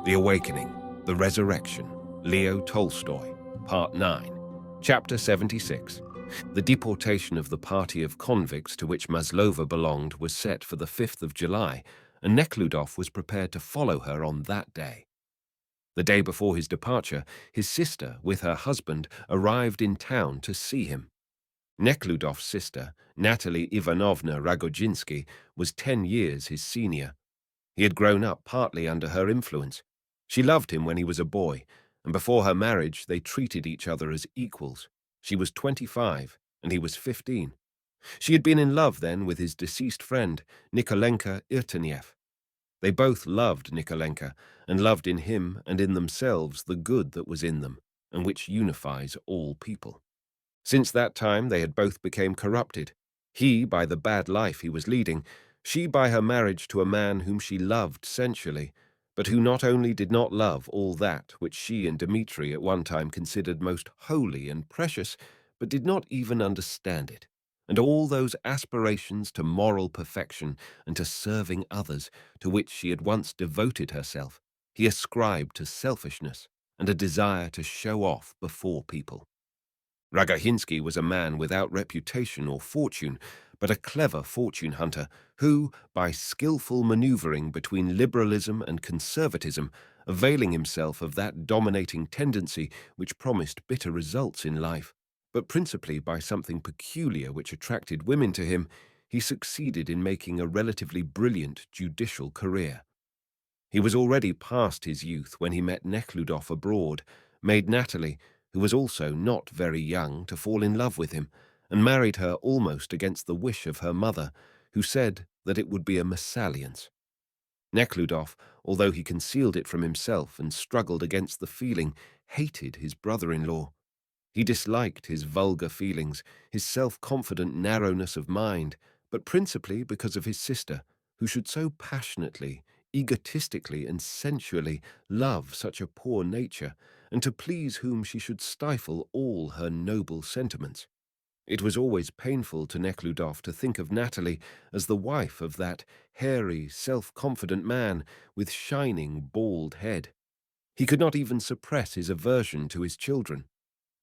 The Awakening, The Resurrection, Leo Tolstoy, Part 9, Chapter 76. The deportation of the party of convicts to which Maslova belonged was set for the 5th of July, and Nekhludoff was prepared to follow her on that day. The day before his departure, his sister, with her husband, arrived in town to see him. Nekhludoff's sister, Natalie Ivanovna Ragodzinsky, was 10 years his senior. He had grown up partly under her influence. She loved him when he was a boy, and before her marriage they treated each other as equals. She was 25, and he was 15. She had been in love then with his deceased friend, Nikolenka Irteniev. They both loved Nikolenka, and loved in him and in themselves the good that was in them, and which unifies all people. Since that time they had both become corrupted, he by the bad life he was leading, she by her marriage to a man whom she loved sensually, but who not only did not love all that which she and Dmitri at one time considered most holy and precious, but did not even understand it, and all those aspirations to moral perfection and to serving others to which she had once devoted herself, he ascribed to selfishness and a desire to show off before people. Ragodzinsky was a man without reputation or fortune, but a clever fortune hunter who, by skillful maneuvering between liberalism and conservatism, availing himself of that dominating tendency which promised bitter results in life, but principally by something peculiar which attracted women to him, he succeeded in making a relatively brilliant judicial career. He was already past his youth when he met Nekhludoff abroad, made Natalie, who was also not very young, to fall in love with him, and married her almost against the wish of her mother, who said that it would be a mésalliance. Nekhludoff, although he concealed it from himself and struggled against the feeling, hated his brother-in-law. He disliked his vulgar feelings, his self-confident narrowness of mind, but principally because of his sister, who should so passionately, egotistically and sensually love such a poor nature, and to please whom she should stifle all her noble sentiments. It was always painful to Nekhludoff to think of Natalie as the wife of that hairy, self-confident man with shining, bald head. He could not even suppress his aversion to his children,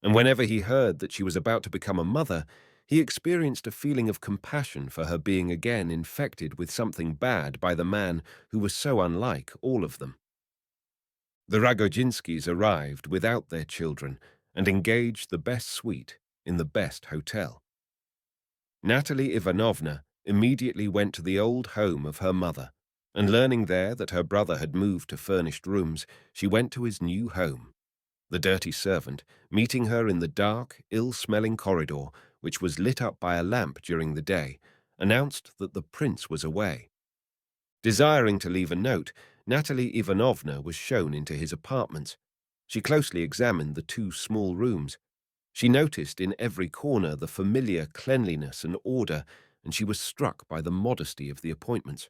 and whenever he heard that she was about to become a mother, he experienced a feeling of compassion for her being again infected with something bad by the man who was so unlike all of them. The Ragodzinskys arrived without their children and engaged the best suite in the best hotel. Natalie Ivanovna immediately went to the old home of her mother, and learning there that her brother had moved to furnished rooms, she went to his new home. The dirty servant, meeting her in the dark, ill-smelling corridor, which was lit up by a lamp during the day, announced that the prince was away. Desiring to leave a note, Natalie Ivanovna was shown into his apartments. She closely examined the 2 small rooms. She noticed in every corner the familiar cleanliness and order, and she was struck by the modesty of the appointments.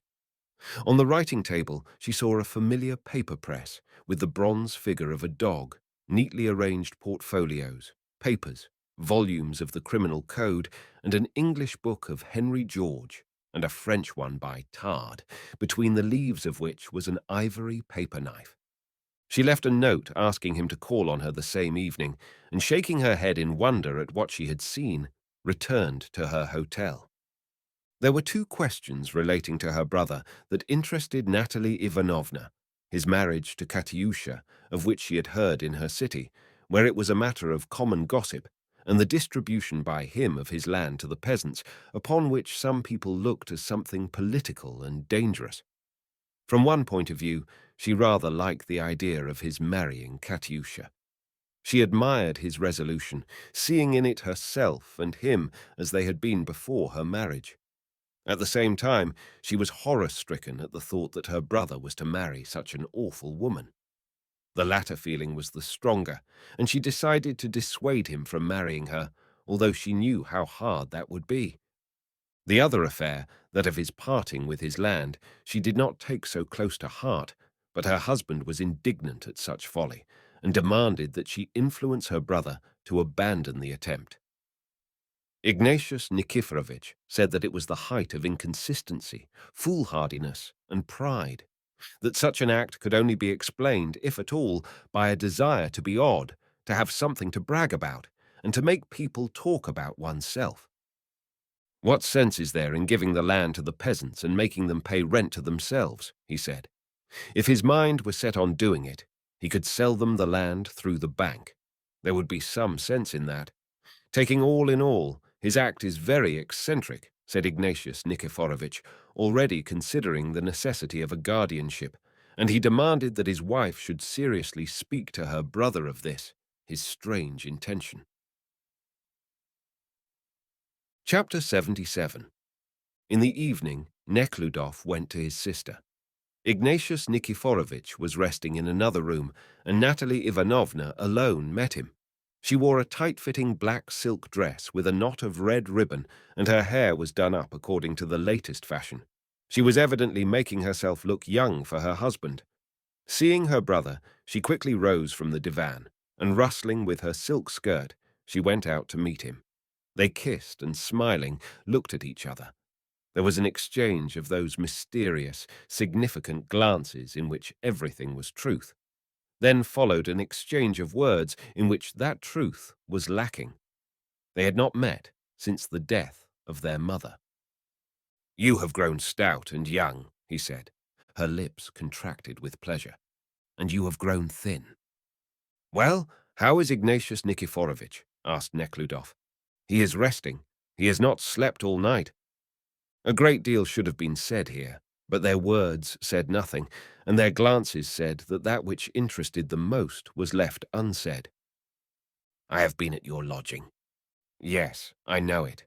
On the writing table, she saw a familiar paper press with the bronze figure of a dog, neatly arranged portfolios, papers, volumes of the criminal code, and an English book of Henry George, and a French one by Tard, between the leaves of which was an ivory paper knife. She left a note asking him to call on her the same evening, and shaking her head in wonder at what she had seen, returned to her hotel. There were 2 questions relating to her brother that interested Natalie Ivanovna: his marriage to Katyusha, of which she had heard in her city, where it was a matter of common gossip, and the distribution by him of his land to the peasants, upon which some people looked as something political and dangerous. From one point of view, she rather liked the idea of his marrying Katyusha. She admired his resolution, seeing in it herself and him as they had been before her marriage. At the same time, she was horror-stricken at the thought that her brother was to marry such an awful woman. The latter feeling was the stronger, and she decided to dissuade him from marrying her, although she knew how hard that would be. The other affair, that of his parting with his land, she did not take so close to heart, but her husband was indignant at such folly, and demanded that she influence her brother to abandon the attempt. Ignatius Nikiforovich said that it was the height of inconsistency, foolhardiness, and pride. that such an act could only be explained, if at all, by a desire to be odd, to have something to brag about, and to make people talk about oneself. What sense is there in giving the land to the peasants and making them pay rent to themselves, he said. If his mind were set on doing it, he could sell them the land through the bank. There would be some sense in that. Taking all in all, his act is very eccentric, said Ignatius Nikiforovitch, already considering the necessity of a guardianship, and he demanded that his wife should seriously speak to her brother of this, his strange intention. Chapter 77. In the evening, Nekhludoff went to his sister. Ignatius Nikiforovitch was resting in another room, and Natalie Ivanovna alone met him. She wore a tight-fitting black silk dress with a knot of red ribbon, and her hair was done up according to the latest fashion. She was evidently making herself look young for her husband. Seeing her brother, she quickly rose from the divan, and rustling with her silk skirt, she went out to meet him. They kissed and, smiling, looked at each other. There was an exchange of those mysterious, significant glances in which everything was truth. Then followed an exchange of words in which that truth was lacking. They had not met since the death of their mother. "You have grown stout and young," he said. Her lips contracted with pleasure. "And you have grown thin." "Well, how is Ignatius Nikiforovitch?" asked Nekhludoff. "He is resting. He has not slept all night." A great deal should have been said here, but their words said nothing, and their glances said that that which interested them most was left unsaid. "I have been at your lodging." "Yes, I know it.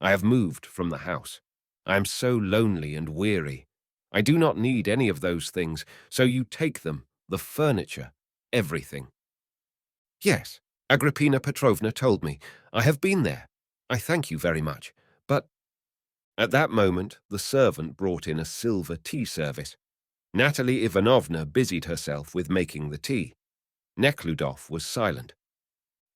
I have moved from the house. I am so lonely and weary. I do not need any of those things, so you take them, the furniture, everything." "Yes, Agrippina Petrovna told me. I have been there. I thank you very much. But—" At that moment, the servant brought in a silver tea service. Natalie Ivanovna busied herself with making the tea. Nekhludoff was silent.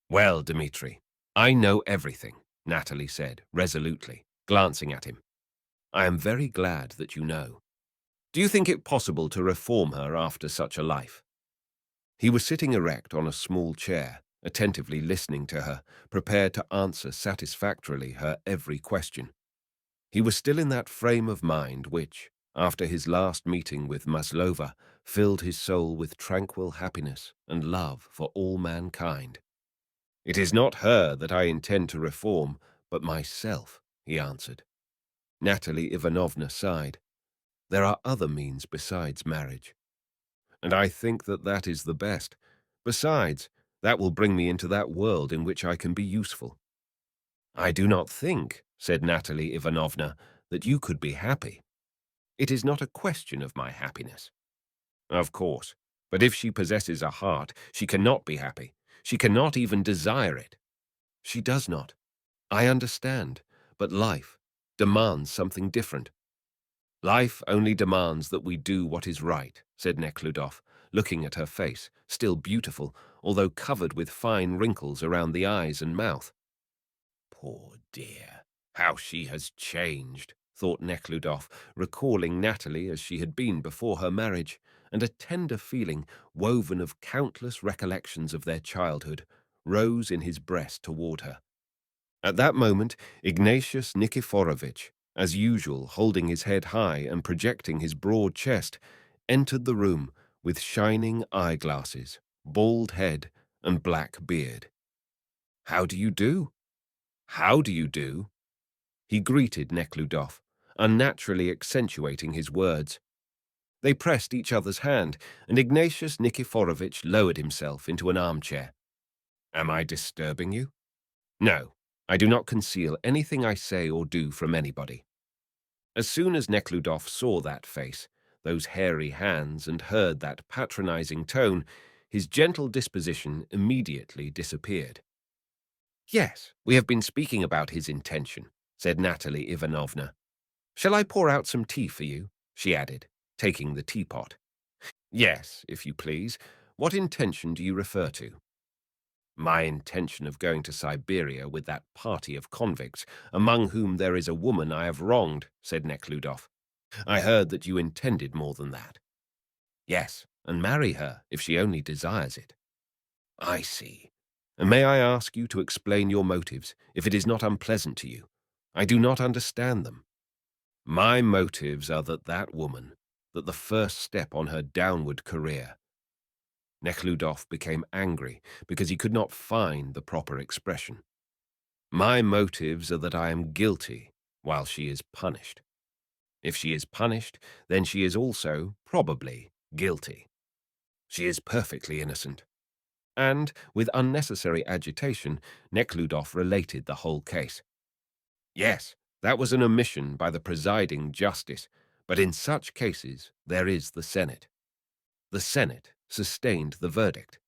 "Well, Dmitri, I know everything," Natalie said resolutely, glancing at him. "I am very glad that you know. Do you think it possible to reform her after such a life?" He was sitting erect on a small chair, attentively listening to her, prepared to answer satisfactorily her every question. He was still in that frame of mind which, after his last meeting with Maslova, filled his soul with tranquil happiness and love for all mankind. "It is not her that I intend to reform, but myself," he answered. Natalie Ivanovna sighed. "There are other means besides marriage. And I think that that is the best. Besides, that will bring me into that world in which I can be useful." "I do not think," said Natalie Ivanovna, "that you could be happy. It is not a question of my happiness." "Of course. But if she possesses a heart, she cannot be happy. She cannot even desire it." "She does not. I understand. But life demands something different." "Life only demands that we do what is right," said Nekhludoff, looking at her face, still beautiful, although covered with fine wrinkles around the eyes and mouth. "Poor dear, how she has changed," thought Nekhludoff, recalling Natalie as she had been before her marriage, and a tender feeling, woven of countless recollections of their childhood, rose in his breast toward her. At that moment, Ignatius Nikiforovitch, as usual holding his head high and projecting his broad chest, entered the room with shining eyeglasses, bald head, and black beard. "How do you do? How do you do?" he greeted Nekhludoff, unnaturally accentuating his words. They pressed each other's hand, and Ignatius Nikiforovitch lowered himself into an armchair. "Am I disturbing you?" "No, I do not conceal anything I say or do from anybody." As soon as Nekhludoff saw that face, those hairy hands, and heard that patronizing tone, his gentle disposition immediately disappeared. "Yes, we have been speaking about his intention," said Natalie Ivanovna. "Shall I pour out some tea for you?" she added, taking the teapot. "Yes, if you please. What intention do you refer to?" "My intention of going to Siberia with that party of convicts, among whom there is a woman I have wronged," said Nekhludoff. "I heard that you intended more than that." Yes, and marry her if she only desires it. I see. And may I ask you to explain your motives, if it is not unpleasant to you? I do not understand them. My motives are that the first step on her downward career. Nekhludov became angry because he could not find the proper expression. My motives are that I am guilty while she is punished. If she is punished, then she is also, probably, guilty. She is perfectly innocent. And, with unnecessary agitation, Nekhludov related the whole case. Yes, that was an omission by the presiding justice, but in such cases there is the Senate. The Senate sustained the verdict.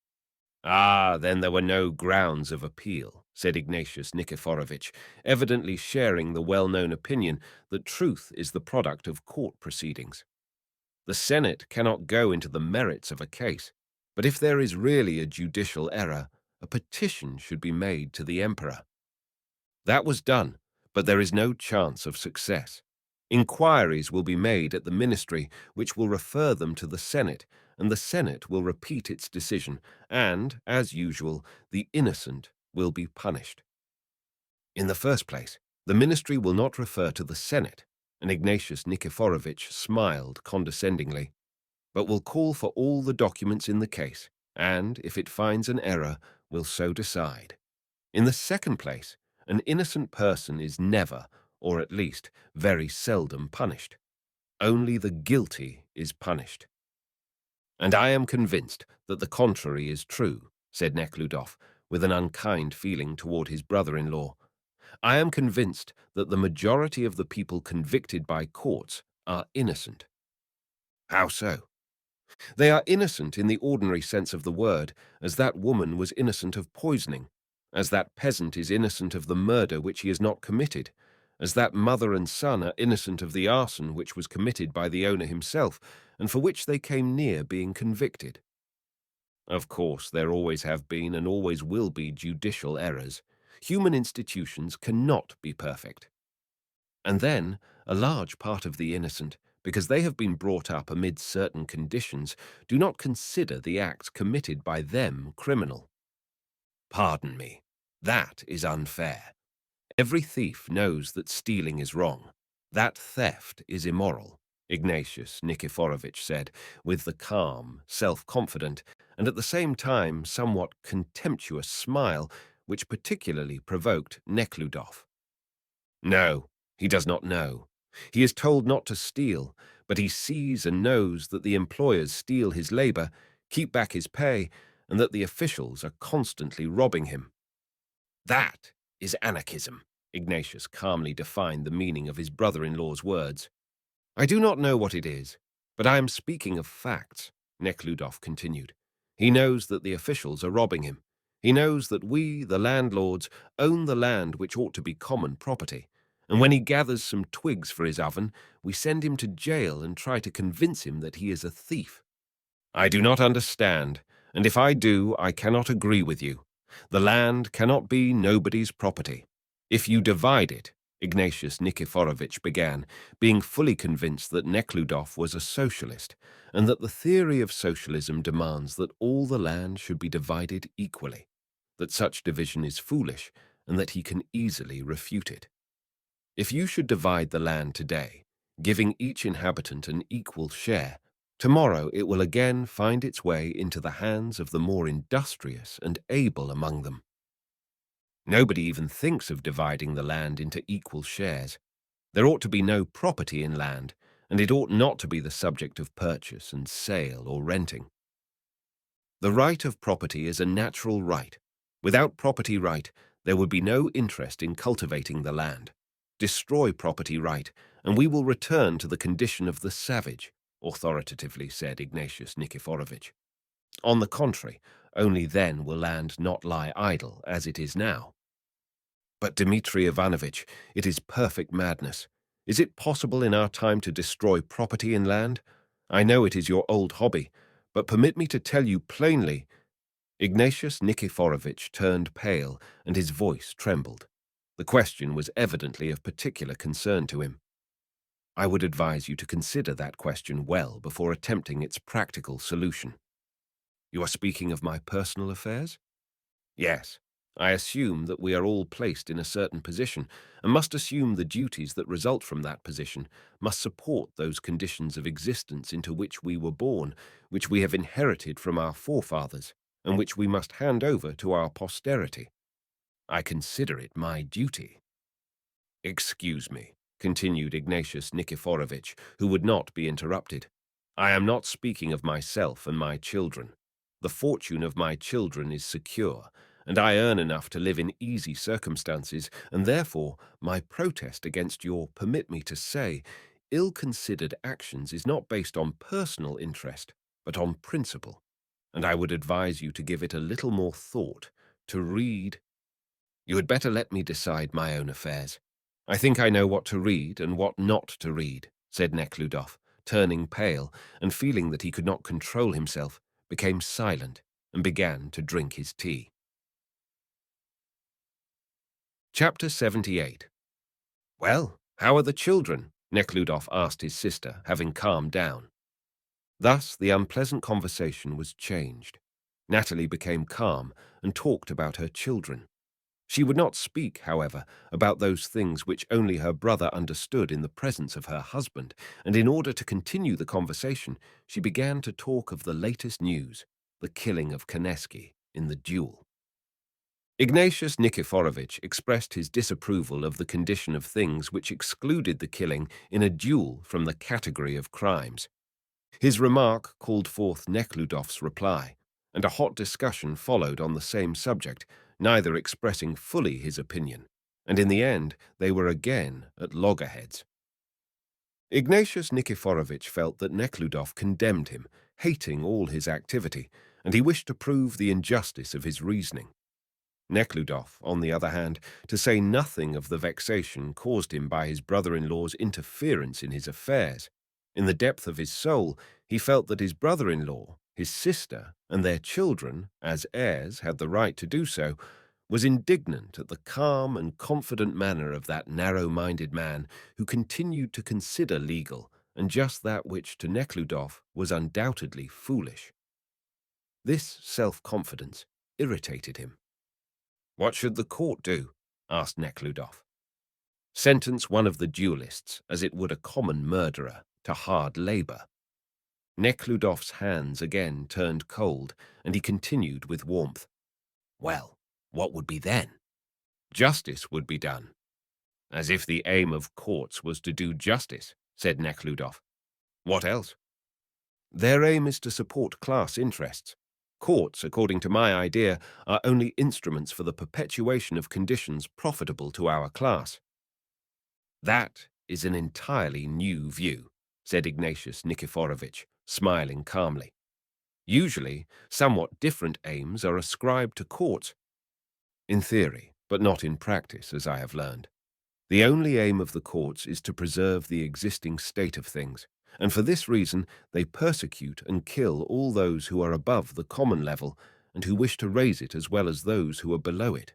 Ah, then there were no grounds of appeal, said Ignatius Nikiforovitch, evidently sharing the well-known opinion that truth is the product of court proceedings. The Senate cannot go into the merits of a case, but if there is really a judicial error, a petition should be made to the emperor. That was done, but there is no chance of success. Inquiries will be made at the ministry, which will refer them to the Senate, and the Senate will repeat its decision, and, as usual, the innocent will be punished. In the first place, the ministry will not refer to the Senate, and Ignatius Nikiforovitch smiled condescendingly, but will call for all the documents in the case, and, if it finds an error, will so decide. In the second place, an innocent person is never, or at least very seldom, punished. Only the guilty is punished. And I am convinced that the contrary is true, said Nekhludov, with an unkind feeling toward his brother-in-law. I am convinced that the majority of the people convicted by courts are innocent. How so? They are innocent in the ordinary sense of the word, as that woman was innocent of poisoning, as that peasant is innocent of the murder which he has not committed, as that mother and son are innocent of the arson which was committed by the owner himself, and for which they came near being convicted. Of course, there always have been and always will be judicial errors. Human institutions cannot be perfect. And then, a large part of the innocent, because they have been brought up amid certain conditions, do not consider the acts committed by them criminal. Pardon me, that is unfair. Every thief knows that stealing is wrong. That theft is immoral, Ignatius Nikiforovitch said, with the calm, self-confident, and at the same time somewhat contemptuous smile which particularly provoked Nekhludov. No, he does not know. He is told not to steal, but he sees and knows that the employers steal his labor, keep back his pay, and that the officials are constantly robbing him. That is anarchism, Ignatius calmly defined the meaning of his brother-in-law's words. I do not know what it is, but I am speaking of facts, Nekhludov continued. He knows that the officials are robbing him. He knows that we, the landlords, own the land which ought to be common property, and when he gathers some twigs for his oven, we send him to jail and try to convince him that he is a thief. I do not understand, and if I do, I cannot agree with you. The land cannot be nobody's property. If you divide it, Ignatius Nikiforovitch began, being fully convinced that Nekhludov was a socialist, and that the theory of socialism demands that all the land should be divided equally, that such division is foolish, and that he can easily refute it. If you should divide the land today, giving each inhabitant an equal share, tomorrow it will again find its way into the hands of the more industrious and able among them. Nobody even thinks of dividing the land into equal shares. There ought to be no property in land, and it ought not to be the subject of purchase and sale or renting. The right of property is a natural right. Without property right, there would be no interest in cultivating the land. Destroy property right, and we will return to the condition of the savage, authoritatively said Ignatius Nikiforovitch. On the contrary, only then will land not lie idle as it is now. But Dmitri Ivanovitch, it is perfect madness. Is it possible in our time to destroy property in land? I know it is your old hobby, but permit me to tell you plainly. Ignatius Nikiforovitch turned pale, and his voice trembled. The question was evidently of particular concern to him. I would advise you to consider that question well before attempting its practical solution. You are speaking of my personal affairs? Yes. I assume that we are all placed in a certain position and must assume the duties that result from that position must support those conditions of existence into which we were born, which we have inherited from our forefathers, and which we must hand over to our posterity. I consider it my duty. Excuse me, continued Ignatius Nikiforovitch, who would not be interrupted. I am not speaking of myself and my children. The fortune of my children is secure, and I earn enough to live in easy circumstances, and therefore my protest against your, permit me to say, ill-considered actions is not based on personal interest, but on principle, and I would advise you to give it a little more thought, to read. You had better let me decide my own affairs. I think I know what to read and what not to read, said Nekhludoff, turning pale and feeling that he could not control himself, became silent and began to drink his tea. Chapter 78. Well, how are the children? Nekhludoff asked his sister, having calmed down. Thus the unpleasant conversation was changed. Natalie became calm and talked about her children. She would not speak, however, about those things which only her brother understood in the presence of her husband, and in order to continue the conversation, she began to talk of the latest news, the killing of Koneski in the duel. Ignatius Nikiforovitch expressed his disapproval of the condition of things which excluded the killing in a duel from the category of crimes. His remark called forth Nekhludoff's reply, and a hot discussion followed on the same subject, neither expressing fully his opinion, and in the end they were again at loggerheads. Ignatius Nikiforovitch felt that Nekhludoff condemned him, hating all his activity, and he wished to prove the injustice of his reasoning. Nekhludoff, on the other hand, to say nothing of the vexation caused him by his brother-in-law's interference in his affairs. In the depth of his soul, he felt that his brother-in-law, his sister, and their children, as heirs, had the right to do so, was indignant at the calm and confident manner of that narrow-minded man who continued to consider legal and just that which to Nekhludoff was undoubtedly foolish. This self-confidence irritated him. What should the court do? Asked Nekhludoff. Sentence one of the duelists, as it would a common murderer, to hard labor. Nekhludoff's hands again turned cold, and he continued with warmth. Well, what would be then? Justice would be done. As if the aim of courts was to do justice, said Nekhludoff. What else? Their aim is to support class interests. Courts, according to my idea, are only instruments for the perpetuation of conditions profitable to our class. That is an entirely new view, said Ignatius Nikiforovitch, smiling calmly. Usually, somewhat different aims are ascribed to courts. In theory, but not in practice, as I have learned. The only aim of the courts is to preserve the existing state of things, and for this reason they persecute and kill all those who are above the common level and who wish to raise it as well as those who are below it.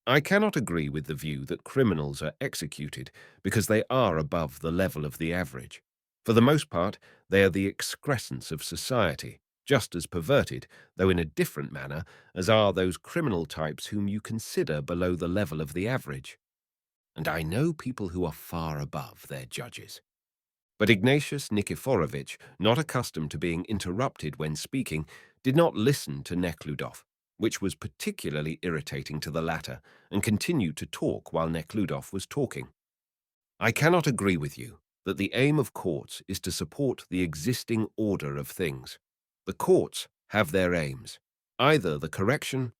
I cannot agree with the view that criminals are executed because they are above the level of the average. For the most part, they are the excrescence of society, just as perverted, though in a different manner, as are those criminal types whom you consider below the level of the average. And I know people who are far above their judges. But Ignatius Nikiforovitch, not accustomed to being interrupted when speaking, did not listen to Nekhludoff, which was particularly irritating to the latter, and continued to talk while Nekhludoff was talking. I cannot agree with you that the aim of courts is to support the existing order of things. The courts have their aims, either the correction—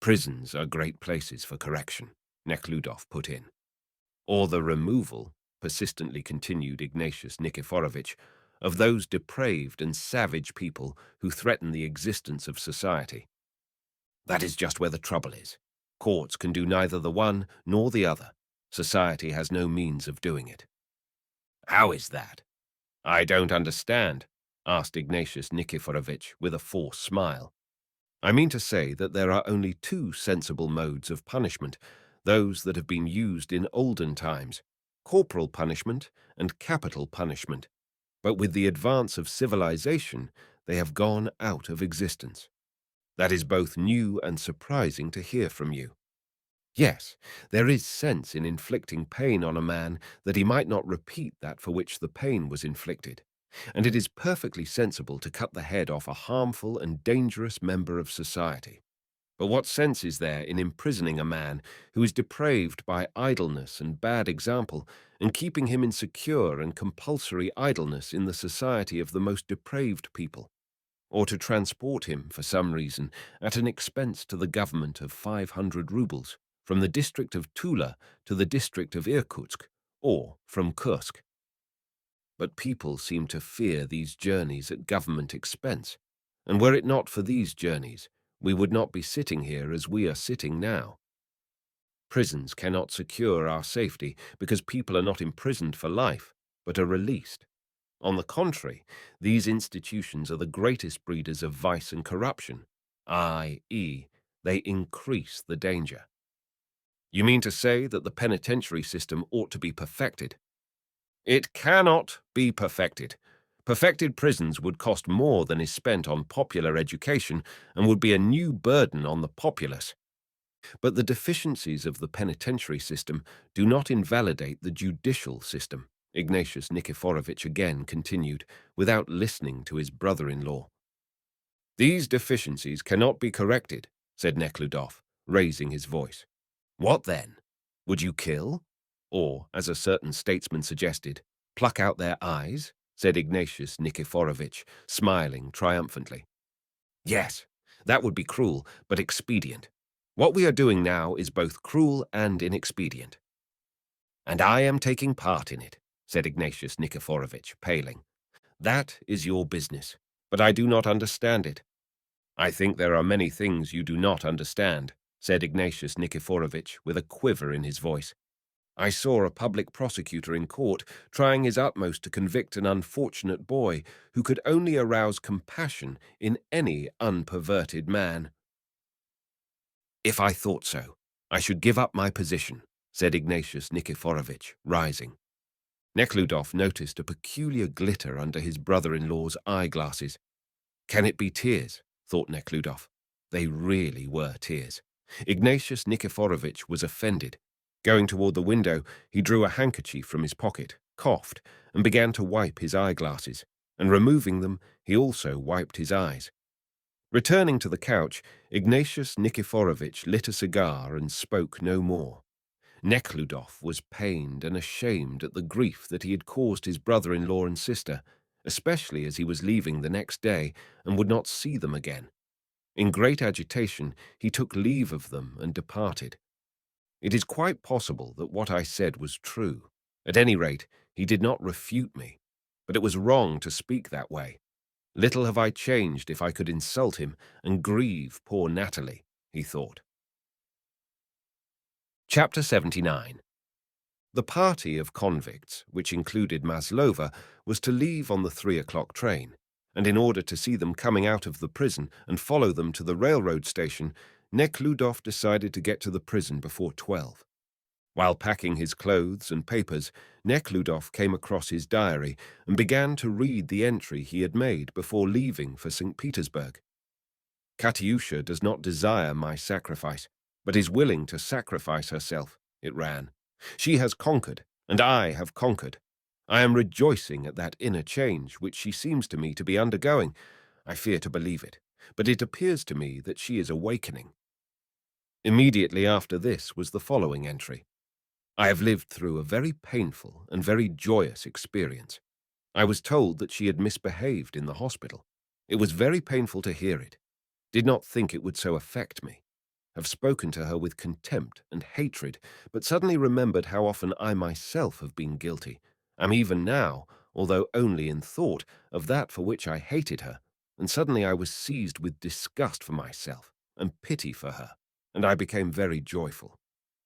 Prisons are great places for correction, Nekhludoff put in. Or the removal, persistently continued Ignatius Nikiforovitch, of those depraved and savage people who threaten the existence of society. That is just where the trouble is. Courts can do neither the one nor the other. Society has no means of doing it. How is that? I don't understand, asked Ignatius Nikiforovitch with a forced smile. I mean to say that there are only two sensible modes of punishment, those that have been used in olden times. corporal punishment and capital punishment, but with the advance of civilization, they have gone out of existence. That is both new and surprising to hear from you. Yes, there is sense in inflicting pain on a man that he might not repeat that for which the pain was inflicted, and it is perfectly sensible to cut the head off a harmful and dangerous member of society. But what sense is there in imprisoning a man who is depraved by idleness and bad example, and keeping him in secure and compulsory idleness in the society of the most depraved people? Or to transport him, for some reason, at an expense to the government of 500 rubles, from the district of Tula to the district of Irkutsk, or from Kursk. But people seem to fear these journeys at government expense, and were it not for these journeys, we would not be sitting here as we are sitting now. Prisons cannot secure our safety because people are not imprisoned for life, but are released. On the contrary, these institutions are the greatest breeders of vice and corruption, i.e., they increase the danger. You mean to say that the penitentiary system ought to be perfected? It cannot be perfected. Perfected prisons would cost more than is spent on popular education and would be a new burden on the populace. But the deficiencies of the penitentiary system do not invalidate the judicial system, Ignatius Nikiforovich again continued, without listening to his brother-in-law. These deficiencies cannot be corrected, said Nekhludoff, raising his voice. What then? Would you kill? Or, as a certain statesman suggested, pluck out their eyes? Said Ignatius Nikiforovich, smiling triumphantly. Yes, that would be cruel, but expedient. What we are doing now is both cruel and inexpedient. And I am taking part in it, said Ignatius Nikiforovich, paling. That is your business, but I do not understand it. I think there are many things you do not understand, said Ignatius Nikiforovich with a quiver in his voice. I saw a public prosecutor in court trying his utmost to convict an unfortunate boy who could only arouse compassion in any unperverted man. If I thought so, I should give up my position, said Ignatius Nikiforovich, rising. Nekhludoff noticed a peculiar glitter under his brother-in-law's eyeglasses. Can it be tears? Thought Nekhludoff. They really were tears. Ignatius Nikiforovich was offended. Going toward the window, he drew a handkerchief from his pocket, coughed, and began to wipe his eyeglasses, and removing them, he also wiped his eyes. Returning to the couch, Ignatius Nikiforovich lit a cigar and spoke no more. Nekhludoff was pained and ashamed at the grief that he had caused his brother-in-law and sister, especially as he was leaving the next day and would not see them again. In great agitation, he took leave of them and departed. It is quite possible that what I said was true. At any rate, he did not refute me. But it was wrong to speak that way. Little have I changed if I could insult him and grieve poor Natalie, he thought. Chapter 79. The party of convicts, which included Maslova, was to leave on the 3 o'clock train, and in order to see them coming out of the prison and follow them to the railroad station, Nekhludoff decided to get to the prison before 12. While packing his clothes and papers, Nekhludoff came across his diary and began to read the entry he had made before leaving for St. Petersburg. Katyusha does not desire my sacrifice, but is willing to sacrifice herself, it ran. She has conquered, and I have conquered. I am rejoicing at that inner change which she seems to me to be undergoing. I fear to believe it, but it appears to me that she is awakening. Immediately after this was the following entry. I have lived through a very painful and very joyous experience. I was told that she had misbehaved in the hospital. It was very painful to hear it. Did not think it would so affect me. Have spoken to her with contempt and hatred, but suddenly remembered how often I myself have been guilty. Am even now, although only in thought, of that for which I hated her, and suddenly I was seized with disgust for myself and pity for her, and I became very joyful.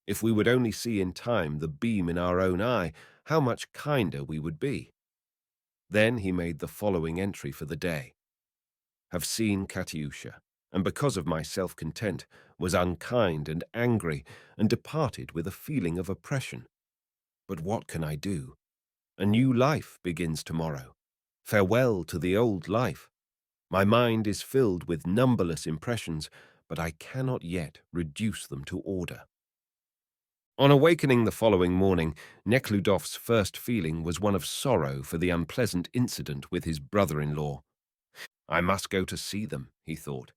If we would only see in time the beam in our own eye, how much kinder we would be. Then he made the following entry for the day. Have seen Katyusha, and because of my self-content, was unkind and angry, and departed with a feeling of oppression. But what can I do? A new life begins tomorrow. Farewell to the old life. My mind is filled with numberless impressions, but I cannot yet reduce them to order. On awakening the following morning, Nekhludov's first feeling was one of sorrow for the unpleasant incident with his brother-in-law. I must go to see them, he thought,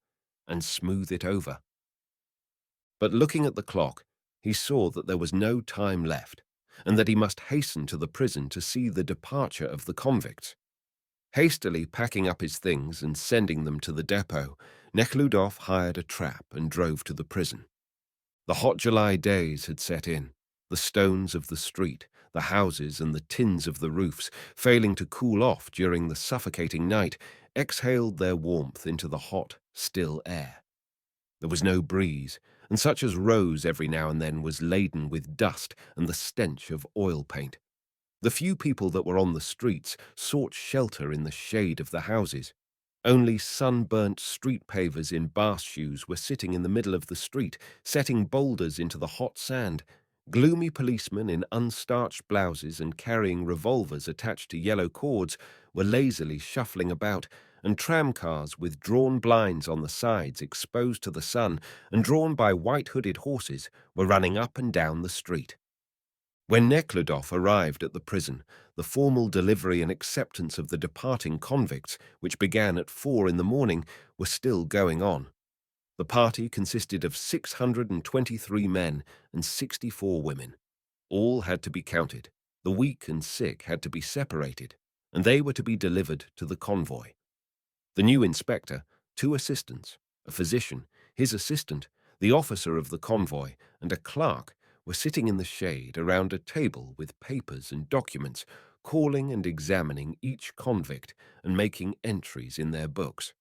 and smooth it over. But looking at the clock, he saw that there was no time left, and that he must hasten to the prison to see the departure of the convicts. Hastily packing up his things and sending them to the depot, Nekhludov hired a trap and drove to the prison. The hot July days had set in. The stones of the street, the houses and the tins of the roofs, failing to cool off during the suffocating night, exhaled their warmth into the hot, still air. There was no breeze, and such as rose every now and then was laden with dust and the stench of oil paint. The few people that were on the streets sought shelter in the shade of the houses. Only sunburnt street pavers in bath shoes were sitting in the middle of the street, setting boulders into the hot sand. Gloomy policemen in unstarched blouses and carrying revolvers attached to yellow cords were lazily shuffling about, and tramcars with drawn blinds on the sides exposed to the sun and drawn by white-hooded horses were running up and down the street. When Nekhludov arrived at the prison, the formal delivery and acceptance of the departing convicts, which began at 4 in the morning, were still going on. The party consisted of 623 men and 64 women. All had to be counted. The weak and sick had to be separated, and they were to be delivered to the convoy. The new inspector, 2 assistants, a physician, his assistant, the officer of the convoy, and a clerk were sitting in the shade around a table with papers and documents, calling and examining each convict and making entries in their books.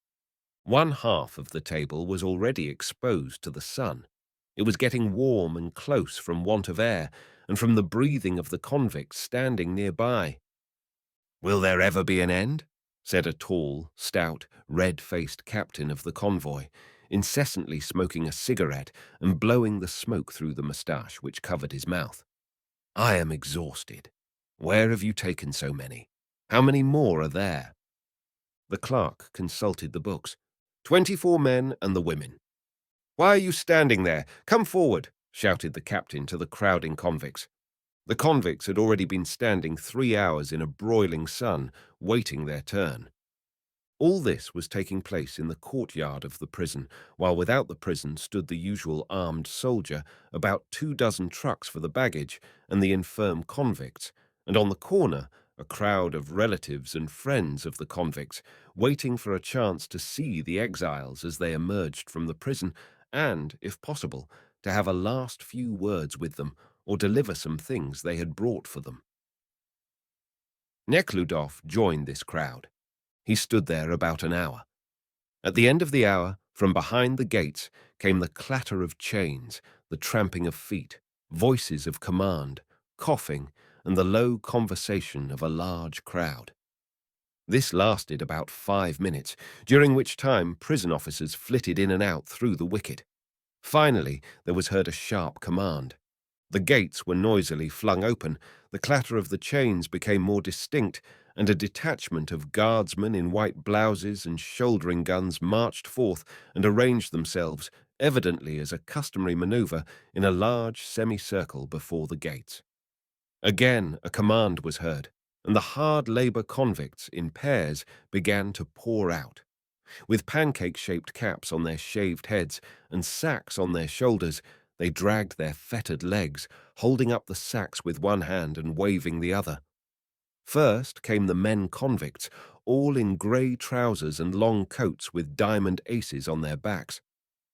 One half of the table was already exposed to the sun. It was getting warm and close from want of air and from the breathing of the convicts standing nearby. "Will there ever be an end?" said a tall, stout, red-faced captain of the convoy, incessantly smoking a cigarette and blowing the smoke through the moustache which covered his mouth. "I am exhausted. Where have you taken so many? How many more are there?" The clerk consulted the books. 24 men and the women. "Why are you standing there? Come forward," shouted the captain to the crowding convicts. The convicts had already been standing 3 hours in a broiling sun, waiting their turn. All this was taking place in the courtyard of the prison, while without the prison stood the usual armed soldier, about 24 trucks for the baggage, and the infirm convicts, and on the corner a crowd of relatives and friends of the convicts, waiting for a chance to see the exiles as they emerged from the prison, and, if possible, to have a last few words with them, or deliver some things they had brought for them. Nekhludov joined this crowd. He stood there about an hour. At the end of the hour, from behind the gates, came the clatter of chains, the tramping of feet, voices of command, coughing, and the low conversation of a large crowd. This lasted about 5 minutes, during which time prison officers flitted in and out through the wicket. Finally, there was heard a sharp command. The gates were noisily flung open, the clatter of the chains became more distinct, and a detachment of guardsmen in white blouses and shouldering guns marched forth and arranged themselves, evidently as a customary maneuver, in a large semicircle before the gates. Again a command was heard, and the hard-labor convicts, in pairs, began to pour out. With pancake-shaped caps on their shaved heads and sacks on their shoulders, they dragged their fettered legs, holding up the sacks with one hand and waving the other. First came the men convicts, all in grey trousers and long coats with diamond aces on their backs.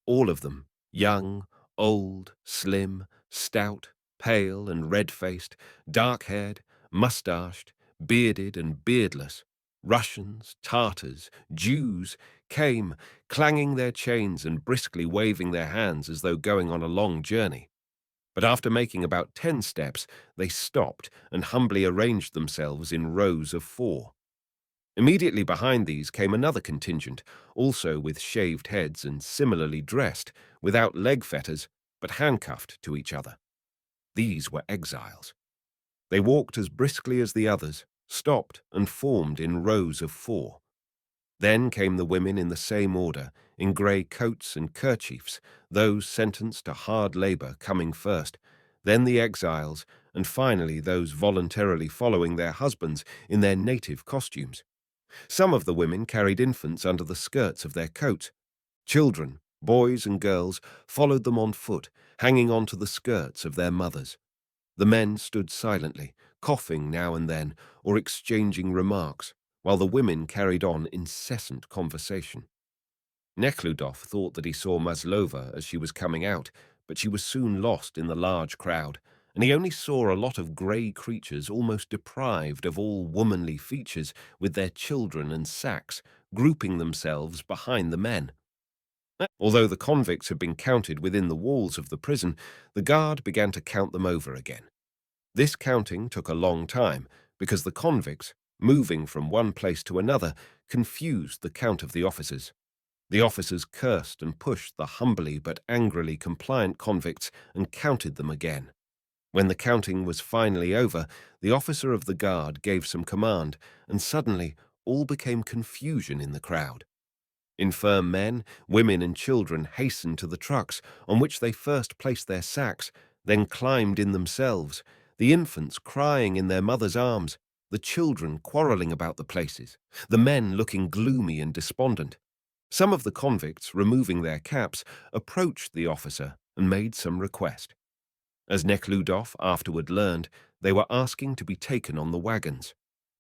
All of them, young, old, slim, stout, pale and red-faced, dark-haired, moustached, bearded and beardless, Russians, Tartars, Jews, came, clanging their chains and briskly waving their hands as though going on a long journey. But after making about 10 steps, they stopped and humbly arranged themselves in rows of 4. Immediately behind these came another contingent, also with shaved heads and similarly dressed, without leg fetters, but handcuffed to each other. These were exiles. They walked as briskly as the others, stopped and formed in rows of four. Then came the women in the same order, in grey coats and kerchiefs, those sentenced to hard labour coming first, then the exiles, and finally those voluntarily following their husbands in their native costumes. Some of the women carried infants under the skirts of their coats. Children, boys and girls, followed them on foot, hanging on to the skirts of their mothers. The men stood silently, coughing now and then, or exchanging remarks, while the women carried on incessant conversation. Nekhludoff thought that he saw Maslova as she was coming out, but she was soon lost in the large crowd, and he only saw a lot of grey creatures almost deprived of all womanly features, with their children and sacks, grouping themselves behind the men. Although the convicts had been counted within the walls of the prison, the guard began to count them over again. This counting took a long time, because the convicts, moving from one place to another, confused the count of the officers. The officers cursed and pushed the humbly but angrily compliant convicts and counted them again. When the counting was finally over, the officer of the guard gave some command, and suddenly all became confusion in the crowd. Infirm men, women and children hastened to the trucks, on which they first placed their sacks, then climbed in themselves, the infants crying in their mothers' arms, the children quarrelling about the places, the men looking gloomy and despondent. Some of the convicts, removing their caps, approached the officer and made some request. As Nekhludoff afterward learned, they were asking to be taken on the wagons.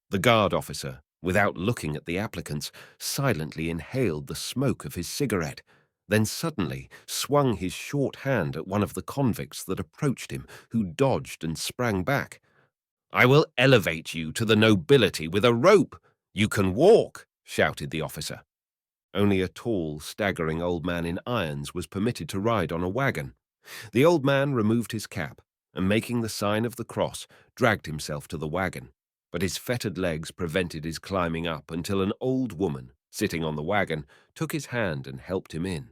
The guard officer, without looking at the applicants, silently inhaled the smoke of his cigarette, then suddenly swung his short hand at one of the convicts that approached him, who dodged and sprang back. "I will elevate you to the nobility with a rope. You can walk," shouted the officer. Only a tall, staggering old man in irons was permitted to ride on a wagon. The old man removed his cap, and making the sign of the cross, dragged himself to the wagon. But his fettered legs prevented his climbing up until an old woman, sitting on the wagon, took his hand and helped him in.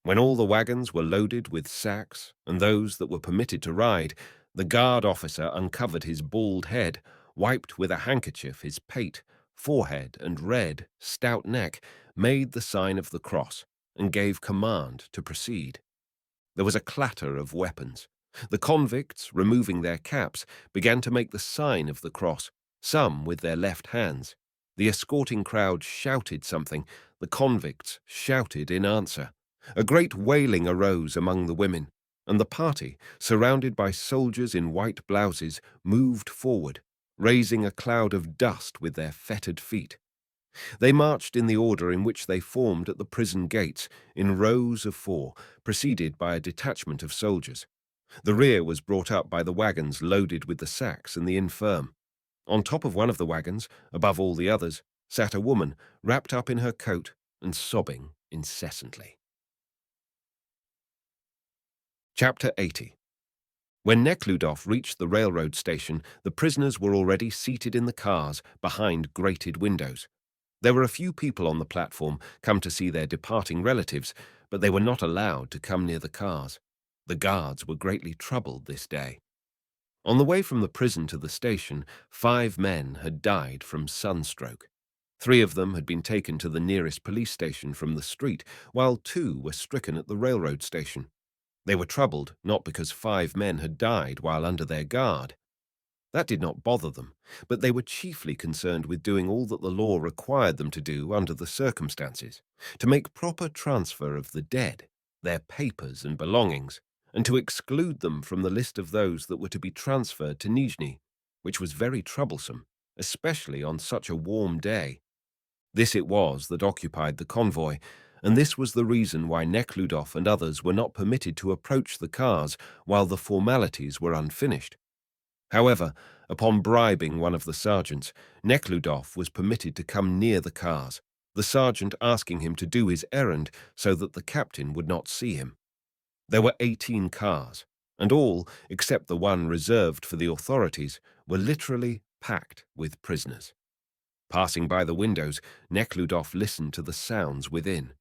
When all the wagons were loaded with sacks, and those that were permitted to ride, the guard officer uncovered his bald head, wiped with a handkerchief his pate, forehead, and red, stout neck, made the sign of the cross, and gave command to proceed. There was a clatter of weapons. The convicts, removing their caps, began to make the sign of the cross, some with their left hands. The escorting crowd shouted something. The convicts shouted in answer. A great wailing arose among the women, and the party, surrounded by soldiers in white blouses, moved forward, raising a cloud of dust with their fettered feet. They marched in the order in which they formed at the prison gates, in rows of four, preceded by a detachment of soldiers. The rear was brought up by the wagons loaded with the sacks and the infirm. On top of one of the wagons, above all the others, sat a woman, wrapped up in her coat and sobbing incessantly. Chapter 80. When Nekhludoff reached the railroad station, the prisoners were already seated in the cars behind grated windows. There were a few people on the platform come to see their departing relatives, but they were not allowed to come near the cars. The guards were greatly troubled this day. On the way from the prison to the station, 5 men had died from sunstroke. 3 of them had been taken to the nearest police station from the street, while 2 were stricken at the railroad station. They were troubled not because 5 men had died while under their guard. That did not bother them, but they were chiefly concerned with doing all that the law required them to do under the circumstances, to make proper transfer of the dead, their papers and belongings, and to exclude them from the list of those that were to be transferred to Nizhny, which was very troublesome, especially on such a warm day. This it was that occupied the convoy, and this was the reason why Nekhludoff and others were not permitted to approach the cars while the formalities were unfinished. However, upon bribing one of the sergeants, Nekhludoff was permitted to come near the cars, the sergeant asking him to do his errand so that the captain would not see him. There were 18 cars, and all, except the one reserved for the authorities, were literally packed with prisoners. Passing by the windows, Nekhludoff listened to the sounds within.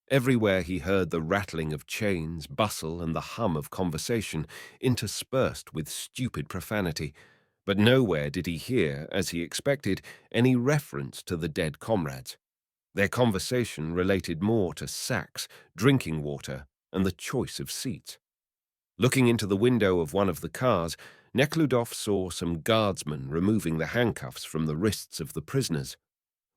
Everywhere he heard the rattling of chains, bustle, and the hum of conversation, interspersed with stupid profanity. But nowhere did he hear, as he expected, any reference to the dead comrades. Their conversation related more to sacks, drinking water, and the choice of seats. Looking into the window of one of the cars, Nekhludoff saw some guardsmen removing the handcuffs from the wrists of the prisoners.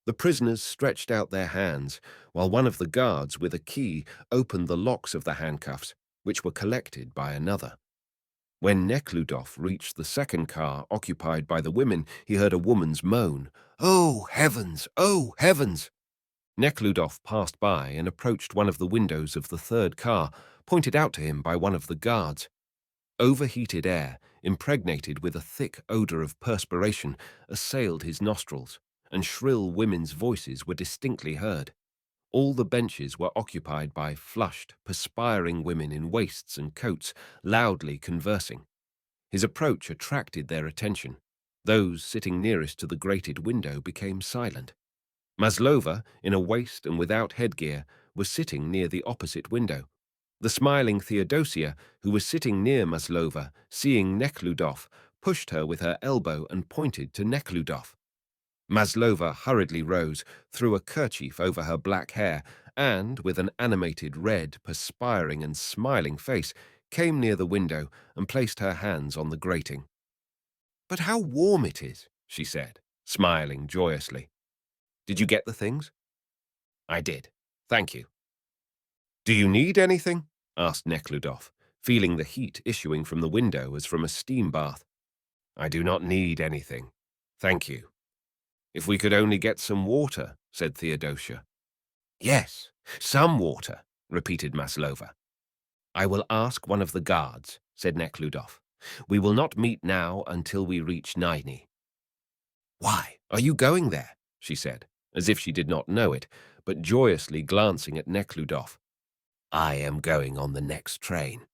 The prisoners stretched out their hands, while one of the guards, with a key, opened the locks of the handcuffs, which were collected by another. When Nekhludoff reached the second car occupied by the women, he heard a woman's moan, "Oh, heavens! Oh, heavens!" Nekhludoff passed by and approached one of the windows of the third car, pointed out to him by one of the guards. Overheated air, impregnated with a thick odor of perspiration, assailed his nostrils, and shrill women's voices were distinctly heard. All the benches were occupied by flushed, perspiring women in waists and coats, loudly conversing. His approach attracted their attention. Those sitting nearest to the grated window became silent. Maslova, in a waist and without headgear, was sitting near the opposite window. The smiling Theodosia, who was sitting near Maslova, seeing Nekhludoff, pushed her with her elbow and pointed to Nekhludoff. Maslova hurriedly rose, threw a kerchief over her black hair, and, with an animated, red, perspiring and smiling face, came near the window and placed her hands on the grating. "But how warm it is," she said, smiling joyously. "Did you get the things?" "I did. Thank you." "Do you need anything?" asked Nekhludoff, feeling the heat issuing from the window as from a steam bath. "I do not need anything. Thank you." "If we could only get some water," said Theodosia. "Yes, some water," repeated Maslova. "I will ask one of the guards," said Nekhludoff. "We will not meet now until we reach Nine. "Why, are you going there?" she said, as if she did not know it, but joyously glancing at Nekhludoff. "I am going on the next train."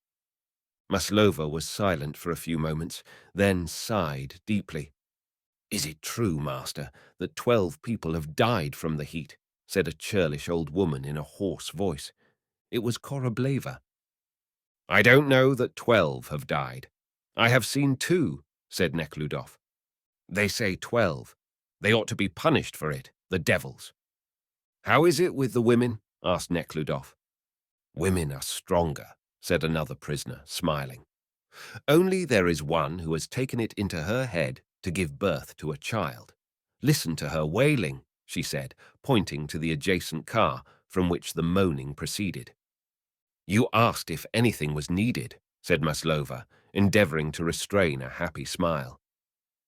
Maslova was silent for a few moments, then sighed deeply. "Is it true, master, that 12 people have died from the heat?" said a churlish old woman in a hoarse voice. It was Korableva. "I don't know that 12 have died. I have seen 2, said Nekhludoff. "They say 12. They ought to be punished for it, the devils." "How is it with the women?" asked Nekhludoff. "Women are stronger," said another prisoner, smiling. "Only there is one who has taken it into her head to give birth to a child. Listen to her wailing," she said, pointing to the adjacent car from which the moaning proceeded. "You asked if anything was needed," said Maslova, endeavoring to restrain a happy smile.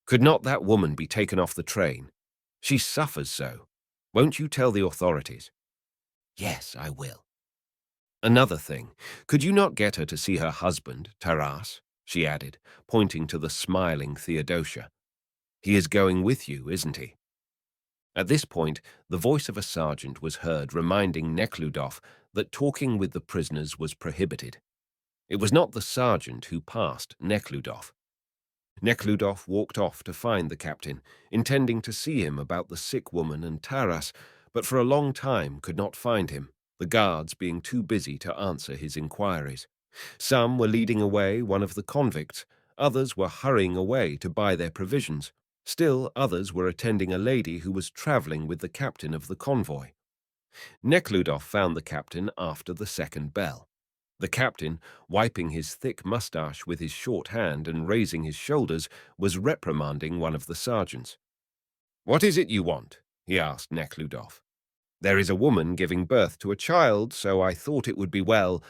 "Could not that woman be taken off the train? She suffers so. Won't you tell the authorities?" "Yes, I will." "Another thing, could you not get her to see her husband, Taras?" she added, pointing to the smiling Theodosia. "He is going with you, isn't he?" At this point, the voice of a sergeant was heard reminding Nekhludoff that talking with the prisoners was prohibited. It was not the sergeant who passed Nekhludoff. Nekhludoff walked off to find the captain, intending to see him about the sick woman and Taras, but for a long time could not find him, the guards being too busy to answer his inquiries. Some were leading away one of the convicts, others were hurrying away to buy their provisions. Still others were attending a lady who was travelling with the captain of the convoy. Nekhludoff found the captain after the second bell. The captain, wiping his thick moustache with his short hand and raising his shoulders, was reprimanding one of the sergeants. "What is it you want?" he asked Nekhludoff. "There is a woman giving birth to a child, so I thought it would be well—"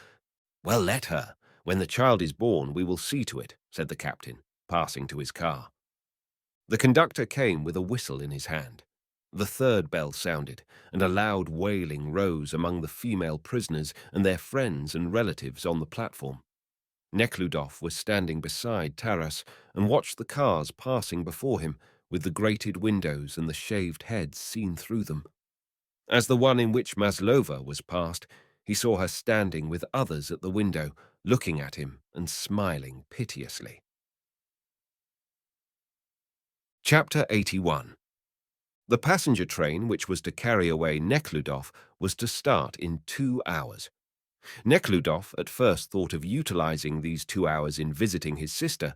"Well, let her. When the child is born, we will see to it," said the captain, passing to his car. The conductor came with a whistle in his hand. The third bell sounded, and a loud wailing rose among the female prisoners and their friends and relatives on the platform. Nekhludoff was standing beside Taras and watched the cars passing before him, with the grated windows and the shaved heads seen through them. As the one in which Maslova was passed, he saw her standing with others at the window, looking at him and smiling piteously. Chapter 81. The passenger train, which was to carry away Nekhludoff, was to start in 2 hours. Nekhludoff at first thought of utilizing these 2 hours in visiting his sister,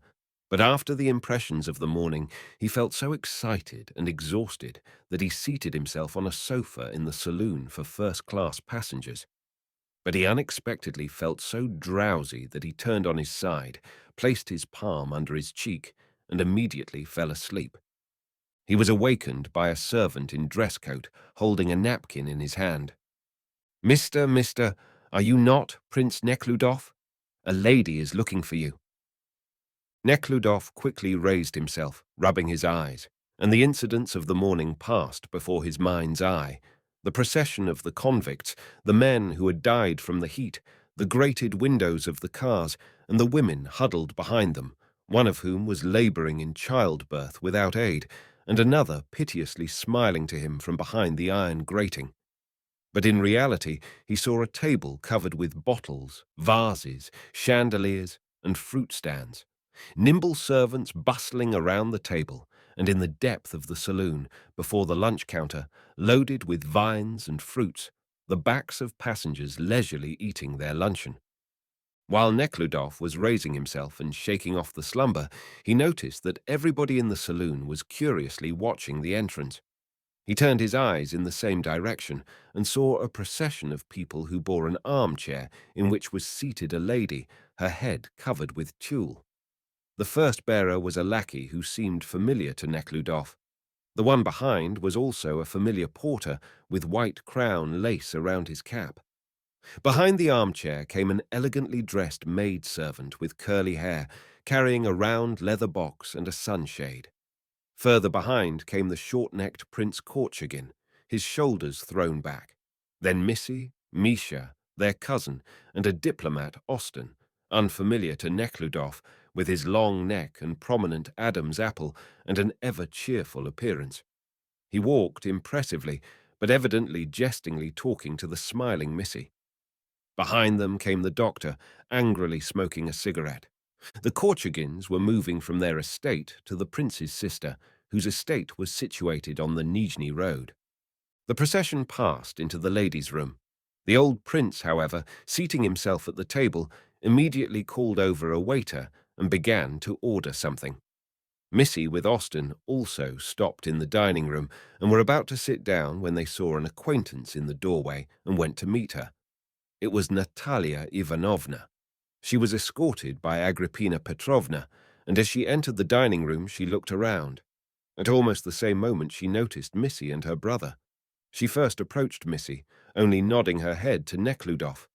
But after the impressions of the morning, he felt so excited and exhausted that he seated himself on a sofa in the saloon for first-class passengers. But he unexpectedly felt so drowsy that he turned on his side, placed his palm under his cheek, and immediately fell asleep. He was awakened by a servant in dress coat holding a napkin in his hand. Mister, are you not Prince Nekhludoff? A lady is looking for you." Nekhludoff quickly raised himself, rubbing his eyes, and the incidents of the morning passed before his mind's eye. The procession of the convicts, the men who had died from the heat, the grated windows of the cars, and the women huddled behind them, one of whom was laboring in childbirth without aid, and another piteously smiling to him from behind the iron grating. But in reality, he saw a table covered with bottles, vases, chandeliers, and fruit stands. Nimble servants bustling around the table, and in the depth of the saloon, before the lunch counter, loaded with vines and fruits, the backs of passengers leisurely eating their luncheon. While Nekhludoff was raising himself and shaking off the slumber, he noticed that everybody in the saloon was curiously watching the entrance. He turned his eyes in the same direction and saw a procession of people who bore an armchair in which was seated a lady, her head covered with tulle. The first bearer was a lackey who seemed familiar to Nekhludoff. The one behind was also a familiar porter with white crown lace around his cap. Behind the armchair came an elegantly dressed maidservant with curly hair, carrying a round leather box and a sunshade. Further behind came the short-necked Prince Korchagin, his shoulders thrown back. Then Missy, Misha, their cousin, and a diplomat, Austin, unfamiliar to Nekhludoff, with his long neck and prominent Adam's apple and an ever-cheerful appearance. He walked impressively, but evidently jestingly talking to the smiling Missy. Behind them came the doctor, angrily smoking a cigarette. The Korchagins were moving from their estate to the prince's sister, whose estate was situated on the Nizhny road. The procession passed into the ladies' room. The old prince, however, seating himself at the table, immediately called over a waiter and began to order something. Missy with Austin also stopped in the dining room and were about to sit down when they saw an acquaintance in the doorway and went to meet her. It was Natalia Ivanovna. She was escorted by Agrippina Petrovna, and as she entered the dining room, she looked around. At almost the same moment, she noticed Missy and her brother. She first approached Missy, only nodding her head to Nekhludoff.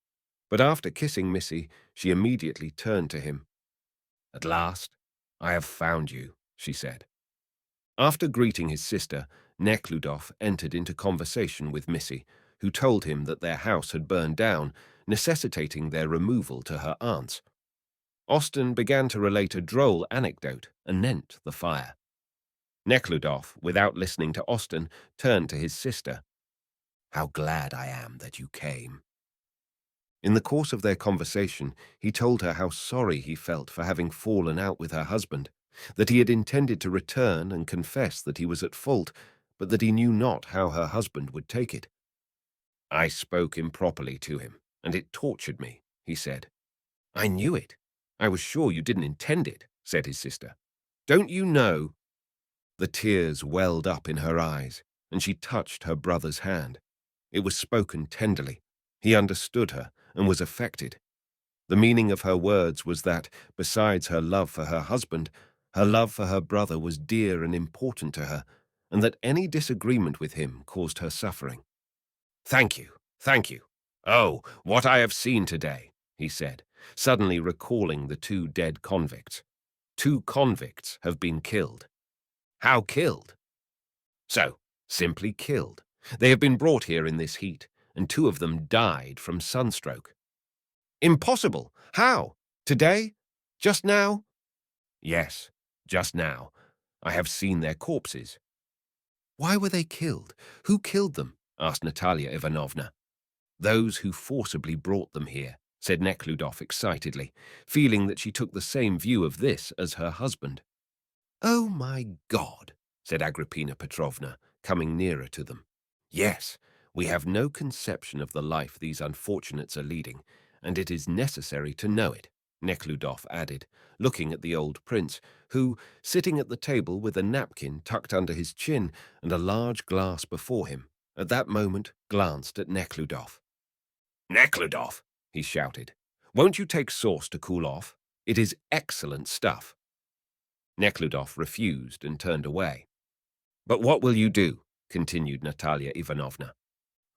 But after kissing Missy, she immediately turned to him. "At last, I have found you," she said. After greeting his sister, Nekhludoff entered into conversation with Missy, who told him that their house had burned down, necessitating their removal to her aunt's. Austin began to relate a droll anecdote anent the fire. Nekhludoff, without listening to Austin, turned to his sister. "How glad I am that you came." In the course of their conversation, he told her how sorry he felt for having fallen out with her husband, that he had intended to return and confess that he was at fault, but that he knew not how her husband would take it. "I spoke improperly to him, and it tortured me," he said. "I knew it. I was sure you didn't intend it," said his sister. "Don't you know?" The tears welled up in her eyes, and she touched her brother's hand. It was spoken tenderly. He understood her and was affected. The meaning of her words was that, besides her love for her husband, her love for her brother was dear and important to her, and that any disagreement with him caused her suffering. Thank you, thank you. Oh, what I have seen today," he said, suddenly recalling the two dead convicts. "Two convicts have been killed." "How killed?" "So, simply killed. They have been brought here in this heat, and two of them died from sunstroke." "Impossible! How? Today? Just now?" "Yes, just now. I have seen their corpses." "Why were they killed? Who killed them?" asked Natalia Ivanovna. "Those who forcibly brought them here," said Nekhludoff excitedly, feeling that she took the same view of this as her husband. "Oh, my God," said Agrippina Petrovna, coming nearer to them. "Yes, we have no conception of the life these unfortunates are leading, and it is necessary to know it. Nekhludoff added, looking at the old prince, who, sitting at the table with a napkin tucked under his chin and a large glass before him, at that moment glanced at Nekhludoff. "Nekhludoff," he shouted, "won't you take sauce to cool off? It is excellent stuff." Nekhludoff refused and turned away. "But what will you do?" continued Natalia Ivanovna.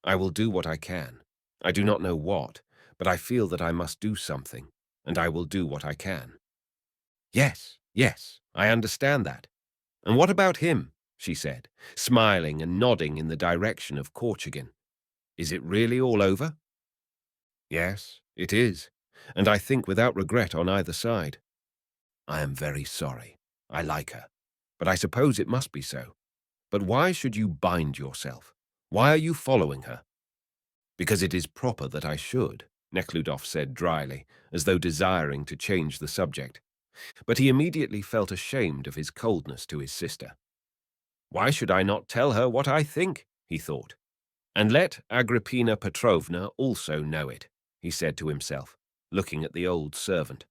"I will do what I can. I do not know what, but I feel that I must do something, and I will do what I can." "Yes, yes, I understand that. And what about him?" she said, smiling and nodding in the direction of Korchagin. "Is it really all over?" "Yes, it is, and I think without regret on either side. I am very sorry. I like her, but I suppose it must be so. But why should you bind yourself? Why are you following her?" "Because it is proper that I should," Nekhludoff said dryly, as though desiring to change the subject. But he immediately felt ashamed of his coldness to his sister. "Why should I not tell her what I think?" he thought. "And let Agrippina Petrovna also know it," he said to himself, looking at the old servant.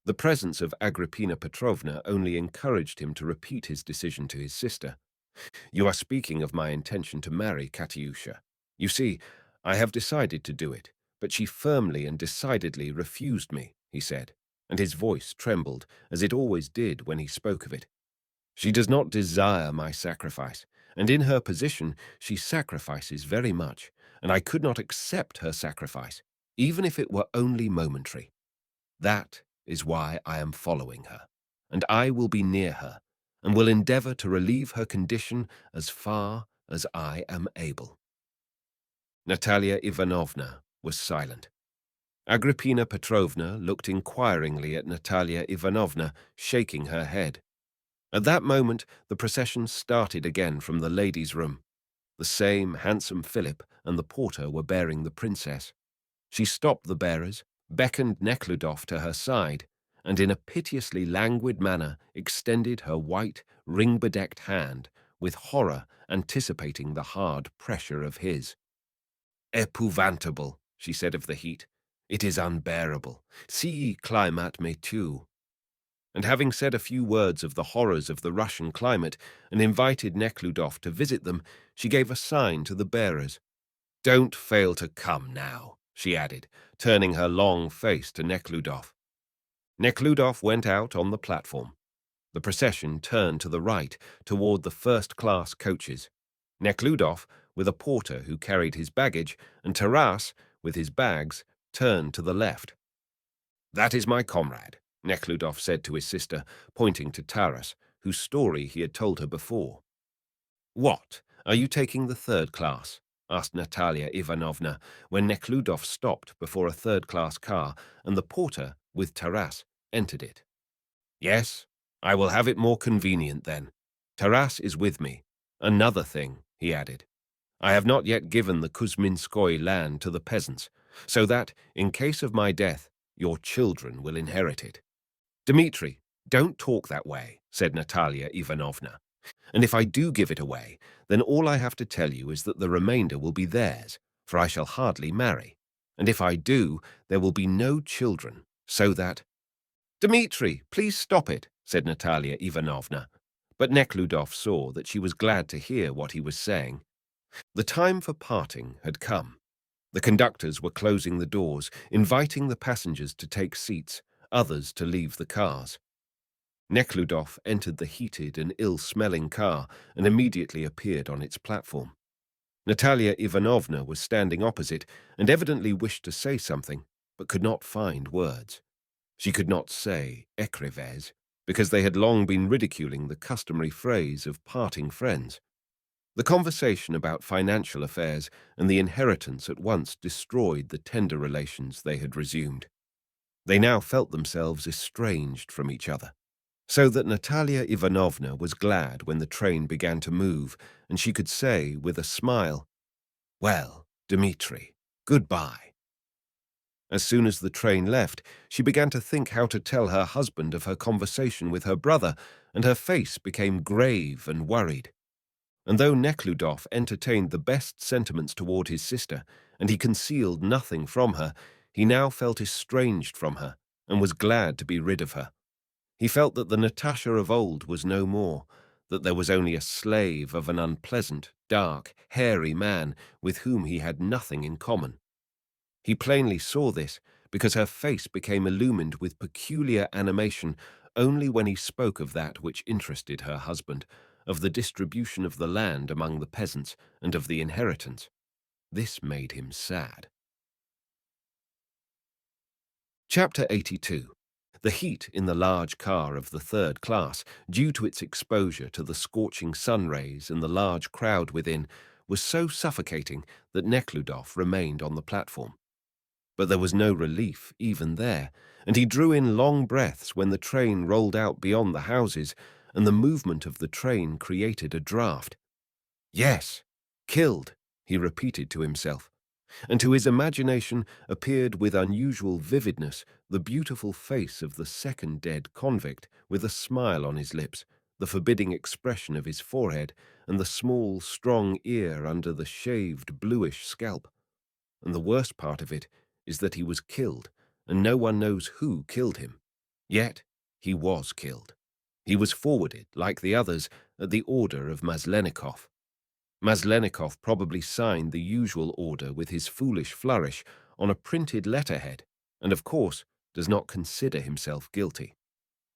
The presence of Agrippina Petrovna only encouraged him to repeat his decision to his sister. "You are speaking of my intention to marry Katyusha. You see, I have decided to do it, but she firmly and decidedly refused me," he said, and his voice trembled, as it always did when he spoke of it. "She does not desire my sacrifice, and in her position she sacrifices very much, and I could not accept her sacrifice, even if it were only momentary. That is why I am following her, and I will be near her, and will endeavor to relieve her condition as far as I am able." Natalia Ivanovna was silent. Agrippina Petrovna looked inquiringly at Natalia Ivanovna, shaking her head. At that moment, the procession started again from the ladies' room. The same handsome Philip and the porter were bearing the princess. She stopped the bearers, beckoned Nekhludoff to her side, and in a piteously languid manner extended her white, ring-bedecked hand, with horror anticipating the hard pressure of his. "Epouvantable," she said of the heat. "It is unbearable. Si climat me tue." And having said a few words of the horrors of the Russian climate and invited Nekhludoff to visit them, she gave a sign to the bearers. "Don't fail to come now," she added, turning her long face to Nekhludoff. Nekhludoff went out on the platform. The procession turned to the right, toward the first-class coaches. Nekhludoff, with a porter who carried his baggage, and Taras, with his bags, turned to the left. "That is my comrade," Nekhludoff said to his sister, pointing to Taras, whose story he had told her before. "What, are you taking the third class?" asked Natalia Ivanovna, when Nekhludoff stopped before a third-class car and the porter, with Taras, entered it. "Yes, I will have it more convenient then. Taras is with me. Another thing," he added. "I have not yet given the Kuzminskoye land to the peasants, so that, in case of my death, your children will inherit it." "Dmitri, don't talk that way," said Natalia Ivanovna. "And if I do give it away, then all I have to tell you is that the remainder will be theirs, for I shall hardly marry. And if I do, there will be no children, so that—" "Dmitri, please stop it," said Natalia Ivanovna. But Nekhludoff saw that she was glad to hear what he was saying. The time for parting had come. The conductors were closing the doors, inviting the passengers to take seats, others to leave the cars. Nekhludoff entered the heated and ill-smelling car and immediately appeared on its platform. Natalia Ivanovna was standing opposite and evidently wished to say something, but could not find words. She could not say écrivez, because they had long been ridiculing the customary phrase of parting friends. The conversation about financial affairs and the inheritance at once destroyed the tender relations they had resumed. They now felt themselves estranged from each other, so that Natalia Ivanovna was glad when the train began to move, and she could say with a smile, "Well, Dmitri, goodbye." As soon as the train left, she began to think how to tell her husband of her conversation with her brother, and her face became grave and worried. And though Nekhludoff entertained the best sentiments toward his sister, and he concealed nothing from her, he now felt estranged from her, and was glad to be rid of her. He felt that the Natasha of old was no more, that there was only a slave of an unpleasant, dark, hairy man with whom he had nothing in common. He plainly saw this because her face became illumined with peculiar animation only when he spoke of that which interested her husband, of the distribution of the land among the peasants and of the inheritance. This made him sad. Chapter 82. The heat in the large car of the third class, due to its exposure to the scorching sun rays and the large crowd within, was so suffocating that Nekhludoff remained on the platform. But there was no relief even there, and he drew in long breaths when the train rolled out beyond the houses, and the movement of the train created a draught. Yes, killed, he repeated to himself, and to his imagination appeared with unusual vividness the beautiful face of the second dead convict, with a smile on his lips, the forbidding expression of his forehead, and the small, strong ear under the shaved, bluish scalp. And the worst part of it is that he was killed, and no one knows who killed him. Yet he was killed. He was forwarded, like the others, at the order of Maslenikov. Maslenikov probably signed the usual order with his foolish flourish on a printed letterhead, and of course does not consider himself guilty.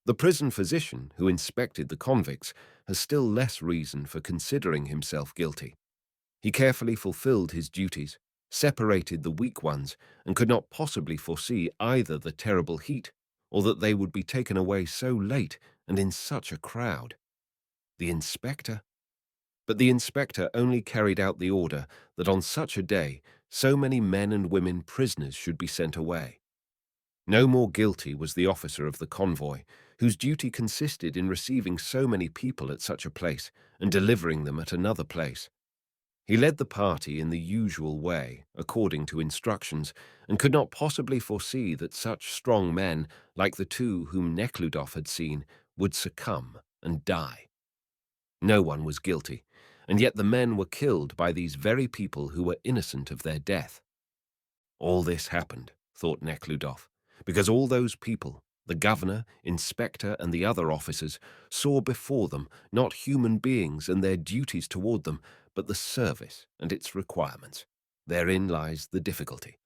The prison physician who inspected the convicts has still less reason for considering himself guilty. He carefully fulfilled his duties, separated the weak ones, and could not possibly foresee either the terrible heat or that they would be taken away so late and in such a crowd. The inspector? But the inspector only carried out the order that on such a day so many men and women prisoners should be sent away. No more guilty was the officer of the convoy, whose duty consisted in receiving so many people at such a place and delivering them at another place. He led the party in the usual way, according to instructions, and could not possibly foresee that such strong men, like the two whom Nekhludoff had seen, would succumb and die. No one was guilty, and yet the men were killed by these very people who were innocent of their death. All this happened, thought Nekhludoff, because all those people, the governor, inspector, and the other officers, saw before them not human beings and their duties toward them, but the service and its requirements. Therein lies the difficulty.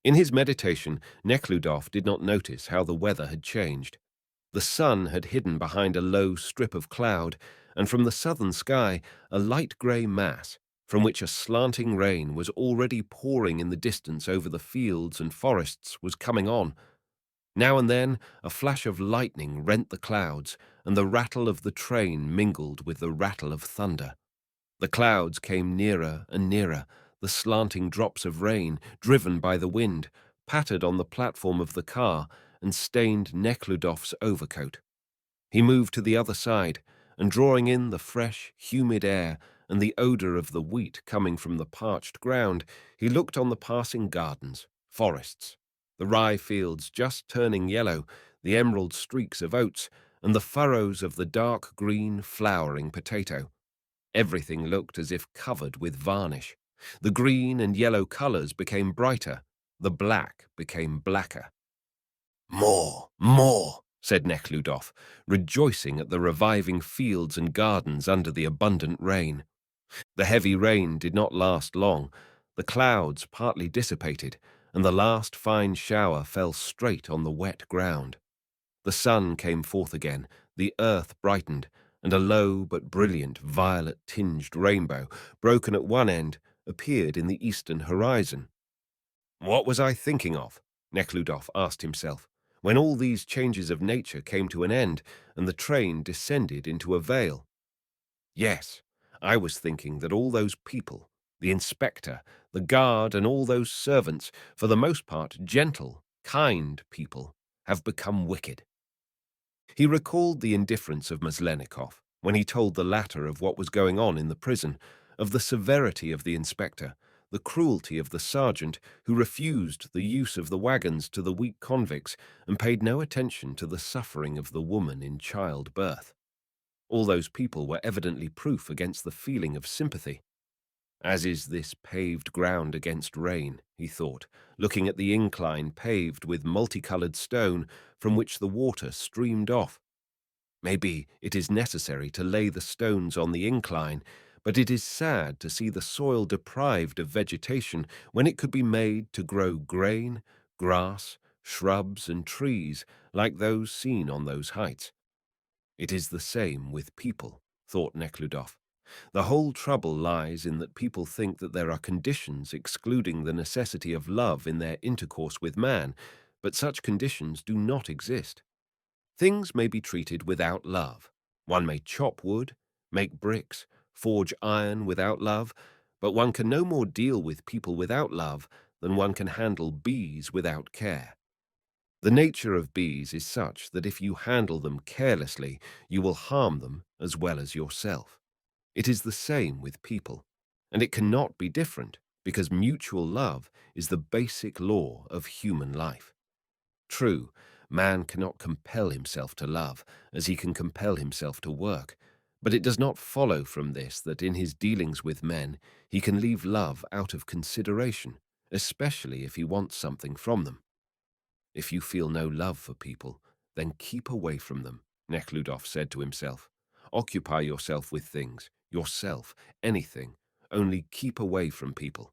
In his meditation, Nekhludoff did not notice how the weather had changed. The sun had hidden behind a low strip of cloud, and from the southern sky a light grey mass, from which a slanting rain was already pouring in the distance over the fields and forests, was coming on. Now and then a flash of lightning rent the clouds, and the rattle of the train mingled with the rattle of thunder. The clouds came nearer and nearer. The slanting drops of rain, driven by the wind, pattered on the platform of the car and stained Nekhludoff's overcoat. He moved to the other side, and drawing in the fresh, humid air and the odor of the wheat coming from the parched ground, he looked on the passing gardens, forests, the rye fields just turning yellow, the emerald streaks of oats, and the furrows of the dark green flowering potato. Everything looked as if covered with varnish. The green and yellow colors became brighter, the black became blacker. More, more, said Nekhludoff, rejoicing at the reviving fields and gardens under the abundant rain. The heavy rain did not last long. The clouds partly dissipated, and the last fine shower fell straight on the wet ground. The sun came forth again, the earth brightened, and a low but brilliant violet-tinged rainbow, broken at one end, appeared in the eastern horizon. What was I thinking of? Nekhludoff asked himself, when all these changes of nature came to an end and the train descended into a vale. Yes, I was thinking that all those people, the inspector, the guard, and all those servants, for the most part gentle, kind people, have become wicked. He recalled the indifference of Maslenikov when he told the latter of what was going on in the prison, of the severity of the inspector, the cruelty of the sergeant who refused the use of the wagons to the weak convicts and paid no attention to the suffering of the woman in childbirth. All those people were evidently proof against the feeling of sympathy. As is this paved ground against rain, he thought, looking at the incline paved with multicolored stone from which the water streamed off. Maybe it is necessary to lay the stones on the incline, but it is sad to see the soil deprived of vegetation when it could be made to grow grain, grass, shrubs, and trees like those seen on those heights. It is the same with people, thought Nekhludoff. The whole trouble lies in that people think that there are conditions excluding the necessity of love in their intercourse with man, but such conditions do not exist. Things may be treated without love. One may chop wood, make bricks, forge iron without love, but one can no more deal with people without love than one can handle bees without care. The nature of bees is such that if you handle them carelessly, you will harm them as well as yourself. It is the same with people, and it cannot be different because mutual love is the basic law of human life. True, man cannot compel himself to love as he can compel himself to work, but it does not follow from this that in his dealings with men he can leave love out of consideration, especially if he wants something from them. If you feel no love for people, then keep away from them, Nekhludoff said to himself. Occupy yourself with things, yourself, anything, only keep away from people.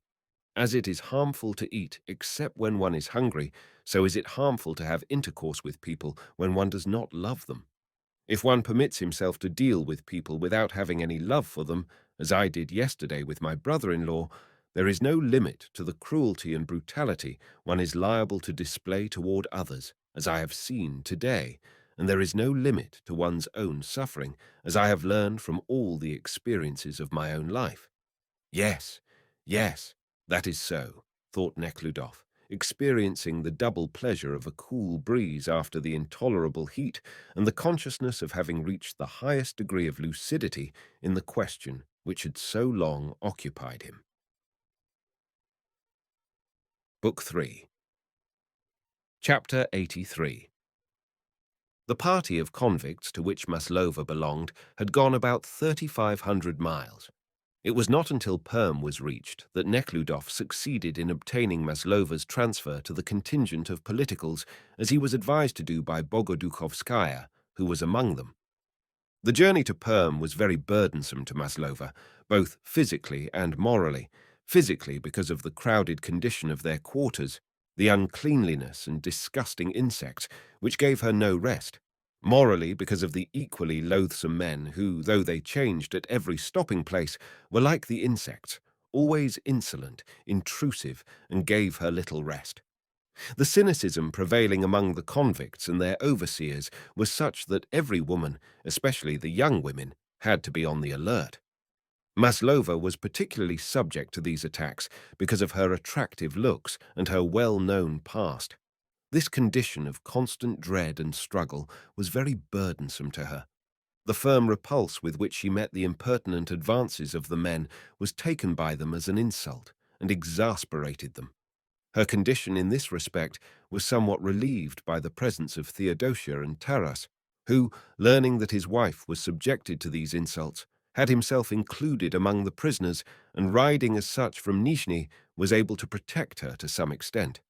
As it is harmful to eat except when one is hungry, so is it harmful to have intercourse with people when one does not love them. If one permits himself to deal with people without having any love for them, as I did yesterday with my brother-in-law, there is no limit to the cruelty and brutality one is liable to display toward others, as I have seen today, and there is no limit to one's own suffering, as I have learned from all the experiences of my own life. Yes, yes, that is so, thought Nekhludoff, experiencing the double pleasure of a cool breeze after the intolerable heat and the consciousness of having reached the highest degree of lucidity in the question which had so long occupied him. Book 3. Chapter 83. The party of convicts to which Maslova belonged had gone about 3,500 miles. It was not until Perm was reached that Nekhludoff succeeded in obtaining Maslova's transfer to the contingent of politicals, as he was advised to do by Bogodukhovskaya, who was among them. The journey to Perm was very burdensome to Maslova, both physically and morally. Physically because of the crowded condition of their quarters, the uncleanliness and disgusting insects, which gave her no rest. Morally because of the equally loathsome men who, though they changed at every stopping place, were like the insects, always insolent, intrusive, and gave her little rest. The cynicism prevailing among the convicts and their overseers was such that every woman, especially the young women, had to be on the alert. Maslova was particularly subject to these attacks because of her attractive looks and her well-known past. This condition of constant dread and struggle was very burdensome to her. The firm repulse with which she met the impertinent advances of the men was taken by them as an insult and exasperated them. Her condition in this respect was somewhat relieved by the presence of Theodosia and Taras, who, learning that his wife was subjected to these insults, had himself included among the prisoners and, riding as such from Nizhny, was able to protect her to some extent.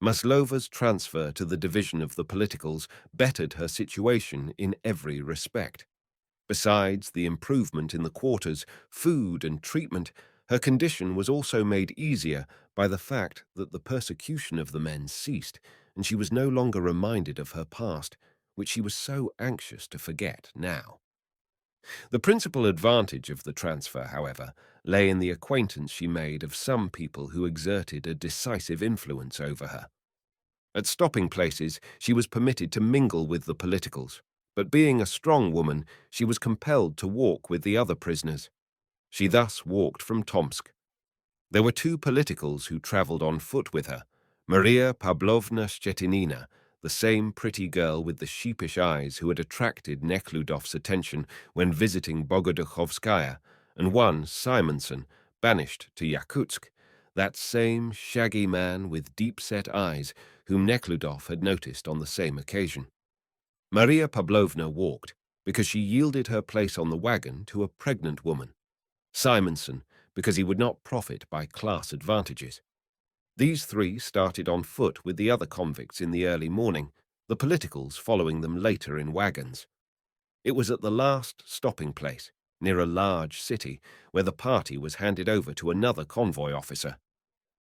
Maslova's transfer to the division of the politicals bettered her situation in every respect. Besides the improvement in the quarters, food, and treatment, her condition was also made easier by the fact that the persecution of the men ceased, and she was no longer reminded of her past, which she was so anxious to forget now. The principal advantage of the transfer, however, lay in the acquaintance she made of some people who exerted a decisive influence over her. At stopping places, she was permitted to mingle with the politicals, but being a strong woman, she was compelled to walk with the other prisoners. She thus walked from Tomsk. There were two politicals who travelled on foot with her, Maria Pavlovna Shchetinina, the same pretty girl with the sheepish eyes who had attracted Nekhludoff's attention when visiting Bogodukhovskaya, and one, Simonson, banished to Yakutsk, that same shaggy man with deep-set eyes whom Nekhludoff had noticed on the same occasion. Maria Pavlovna walked because she yielded her place on the wagon to a pregnant woman. Simonson, because he would not profit by class advantages. These three started on foot with the other convicts in the early morning, the politicals following them later in wagons. It was at the last stopping place, near a large city, where the party was handed over to another convoy officer.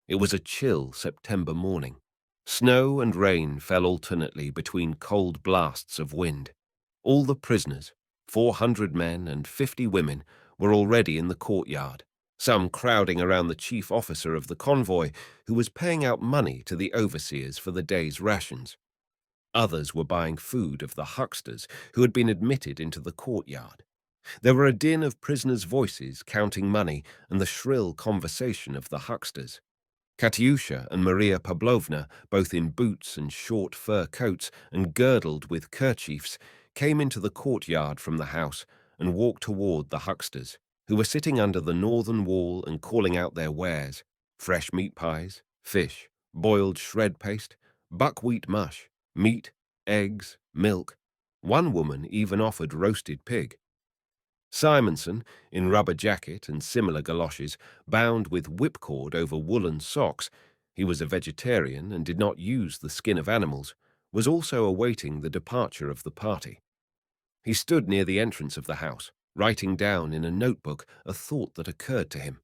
It was a chill September morning. Snow and rain fell alternately between cold blasts of wind. All the prisoners, 400 men and 50 women, were already in the courtyard, some crowding around the chief officer of the convoy, who was paying out money to the overseers for the day's rations. Others were buying food of the hucksters who had been admitted into the courtyard. There were a din of prisoners' voices counting money and the shrill conversation of the hucksters. Katyusha and Maria Pavlovna, both in boots and short fur coats and girdled with kerchiefs, came into the courtyard from the house and walked toward the hucksters, who were sitting under the northern wall and calling out their wares: fresh meat pies, fish, boiled shred paste, buckwheat mush, meat, eggs, milk. One woman even offered roasted pig. Simonson, in rubber jacket and similar galoshes, bound with whipcord over woolen socks — he was a vegetarian and did not use the skin of animals — was also awaiting the departure of the party. He stood near the entrance of the house, writing down in a notebook a thought that occurred to him.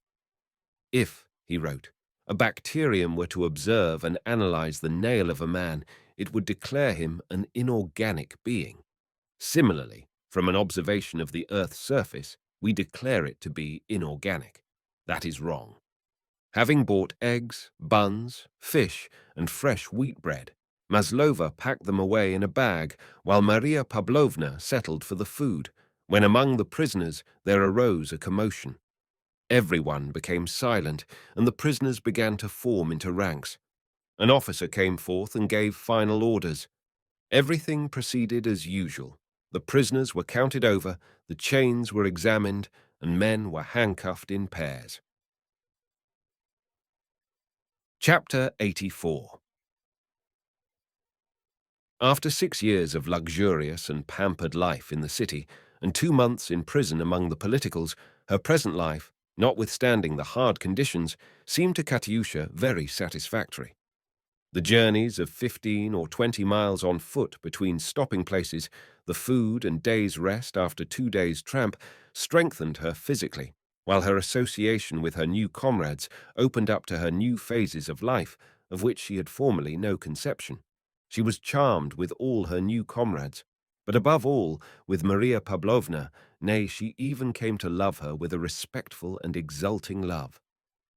If, he wrote, a bacterium were to observe and analyze the nail of a man, it would declare him an inorganic being. Similarly, from an observation of the Earth's surface, we declare it to be inorganic. That is wrong. Having bought eggs, buns, fish, and fresh wheat bread, Maslova packed them away in a bag, while Maria Pavlovna settled for the food, when among the prisoners there arose a commotion. Everyone became silent, and the prisoners began to form into ranks. An officer came forth and gave final orders. Everything proceeded as usual. The prisoners were counted over, the chains were examined, and men were handcuffed in pairs. Chapter 84. After 6 years of luxurious and pampered life in the city, and 2 months in prison among the politicals, her present life, notwithstanding the hard conditions, seemed to Katyusha very satisfactory. The journeys of 15 or 20 miles on foot between stopping places, the food and day's rest after 2 days' tramp, strengthened her physically, while her association with her new comrades opened up to her new phases of life, of which she had formerly no conception. She was charmed with all her new comrades, but above all with Maria Pavlovna, nay, she even came to love her with a respectful and exulting love.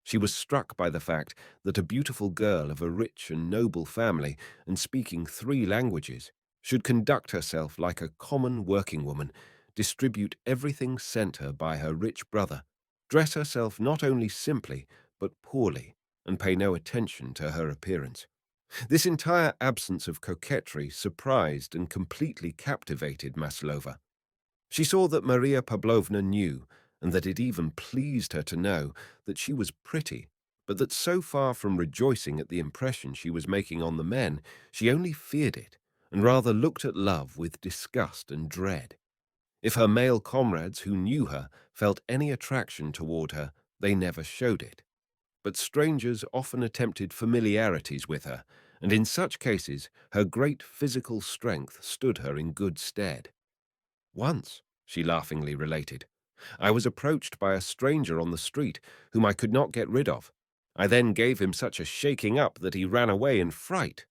She was struck by the fact that a beautiful girl of a rich and noble family, and speaking 3 languages, should conduct herself like a common working woman, distribute everything sent her by her rich brother, dress herself not only simply but poorly, and pay no attention to her appearance. This entire absence of coquetry surprised and completely captivated Maslova. She saw that Maria Pavlovna knew, and that it even pleased her to know, that she was pretty, but that so far from rejoicing at the impression she was making on the men, she only feared it, and rather looked at love with disgust and dread. If her male comrades who knew her felt any attraction toward her, they never showed it. But strangers often attempted familiarities with her, and in such cases her great physical strength stood her in good stead. Once, she laughingly related, I was approached by a stranger on the street whom I could not get rid of. I then gave him such a shaking up that he ran away in fright.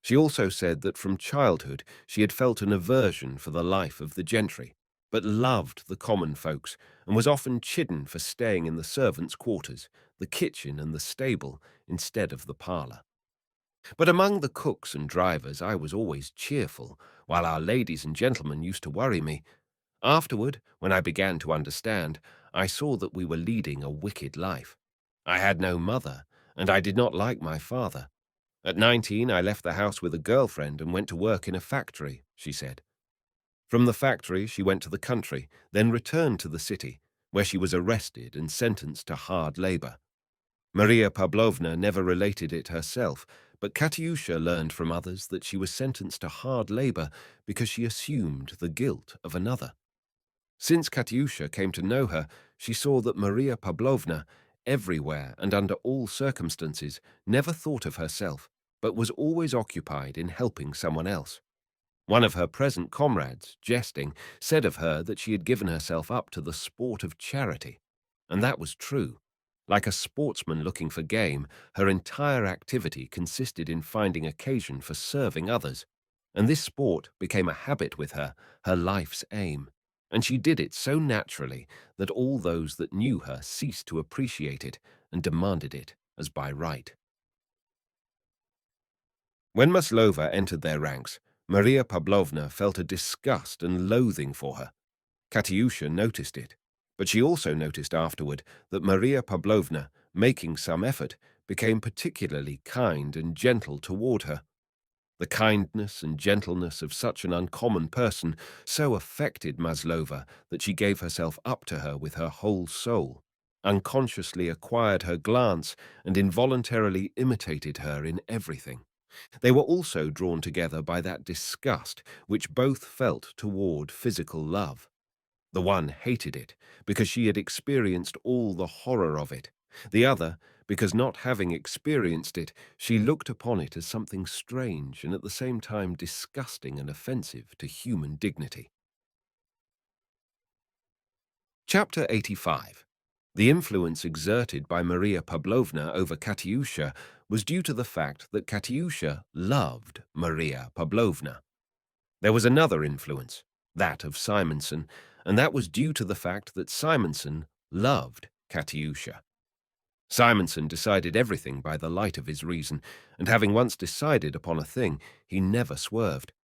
She also said that from childhood she had felt an aversion for the life of the gentry, but loved the common folks, and was often chidden for staying in the servants' quarters, the kitchen and the stable, instead of the parlour. But among the cooks and drivers I was always cheerful, while our ladies and gentlemen used to worry me. Afterward, when I began to understand, I saw that we were leading a wicked life. I had no mother, and I did not like my father. At 19, I left the house with a girlfriend and went to work in a factory, she said. From the factory, she went to the country, then returned to the city, where she was arrested and sentenced to hard labor. Maria Pavlovna never related it herself, but Katyusha learned from others that she was sentenced to hard labor because she assumed the guilt of another. Since Katyusha came to know her, she saw that Maria Pavlovna, everywhere and under all circumstances, never thought of herself, but was always occupied in helping someone else. One of her present comrades, jesting, said of her that she had given herself up to the sport of charity. And that was true. Like a sportsman looking for game, her entire activity consisted in finding occasion for serving others. And this sport became a habit with her life's aim. And she did it so naturally that all those that knew her ceased to appreciate it and demanded it as by right. When Maslova entered their ranks, Maria Pavlovna felt a disgust and loathing for her. Katyusha noticed it, but she also noticed afterward that Maria Pavlovna, making some effort, became particularly kind and gentle toward her. The kindness and gentleness of such an uncommon person so affected Maslova that she gave herself up to her with her whole soul, unconsciously acquired her glance, and involuntarily imitated her in everything. They were also drawn together by that disgust which both felt toward physical love. The one hated it because she had experienced all the horror of it. The other, because not having experienced it, she looked upon it as something strange and at the same time disgusting and offensive to human dignity. Chapter 85. The influence exerted by Maria Pavlovna over Katyusha was due to the fact that Katyusha loved Maria Pavlovna. There was another influence, that of Simonson, and that was due to the fact that Simonson loved Katyusha. Simonson decided everything by the light of his reason, and having once decided upon a thing, he never swerved.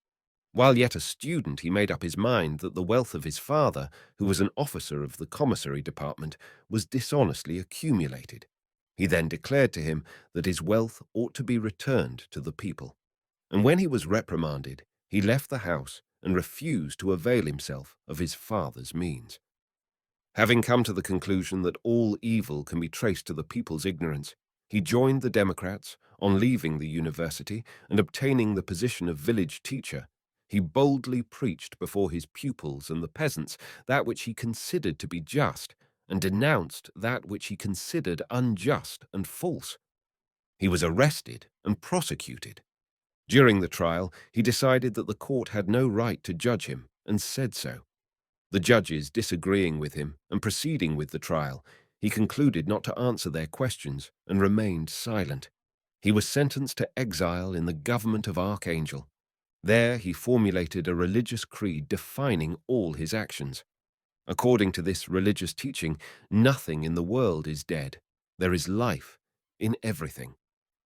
While yet a student, he made up his mind that the wealth of his father, who was an officer of the commissary department, was dishonestly accumulated. He then declared to him that his wealth ought to be returned to the people. And when he was reprimanded, he left the house and refused to avail himself of his father's means. Having come to the conclusion that all evil can be traced to the people's ignorance, he joined the Democrats on leaving the university and obtaining the position of village teacher. He boldly preached before his pupils and the peasants that which he considered to be just, and denounced that which he considered unjust and false. He was arrested and prosecuted. During the trial, he decided that the court had no right to judge him, and said so. The judges disagreeing with him and proceeding with the trial, he concluded not to answer their questions and remained silent. He was sentenced to exile in the government of Archangel. There he formulated a religious creed defining all his actions. According to this religious teaching, nothing in the world is dead. There is life in everything.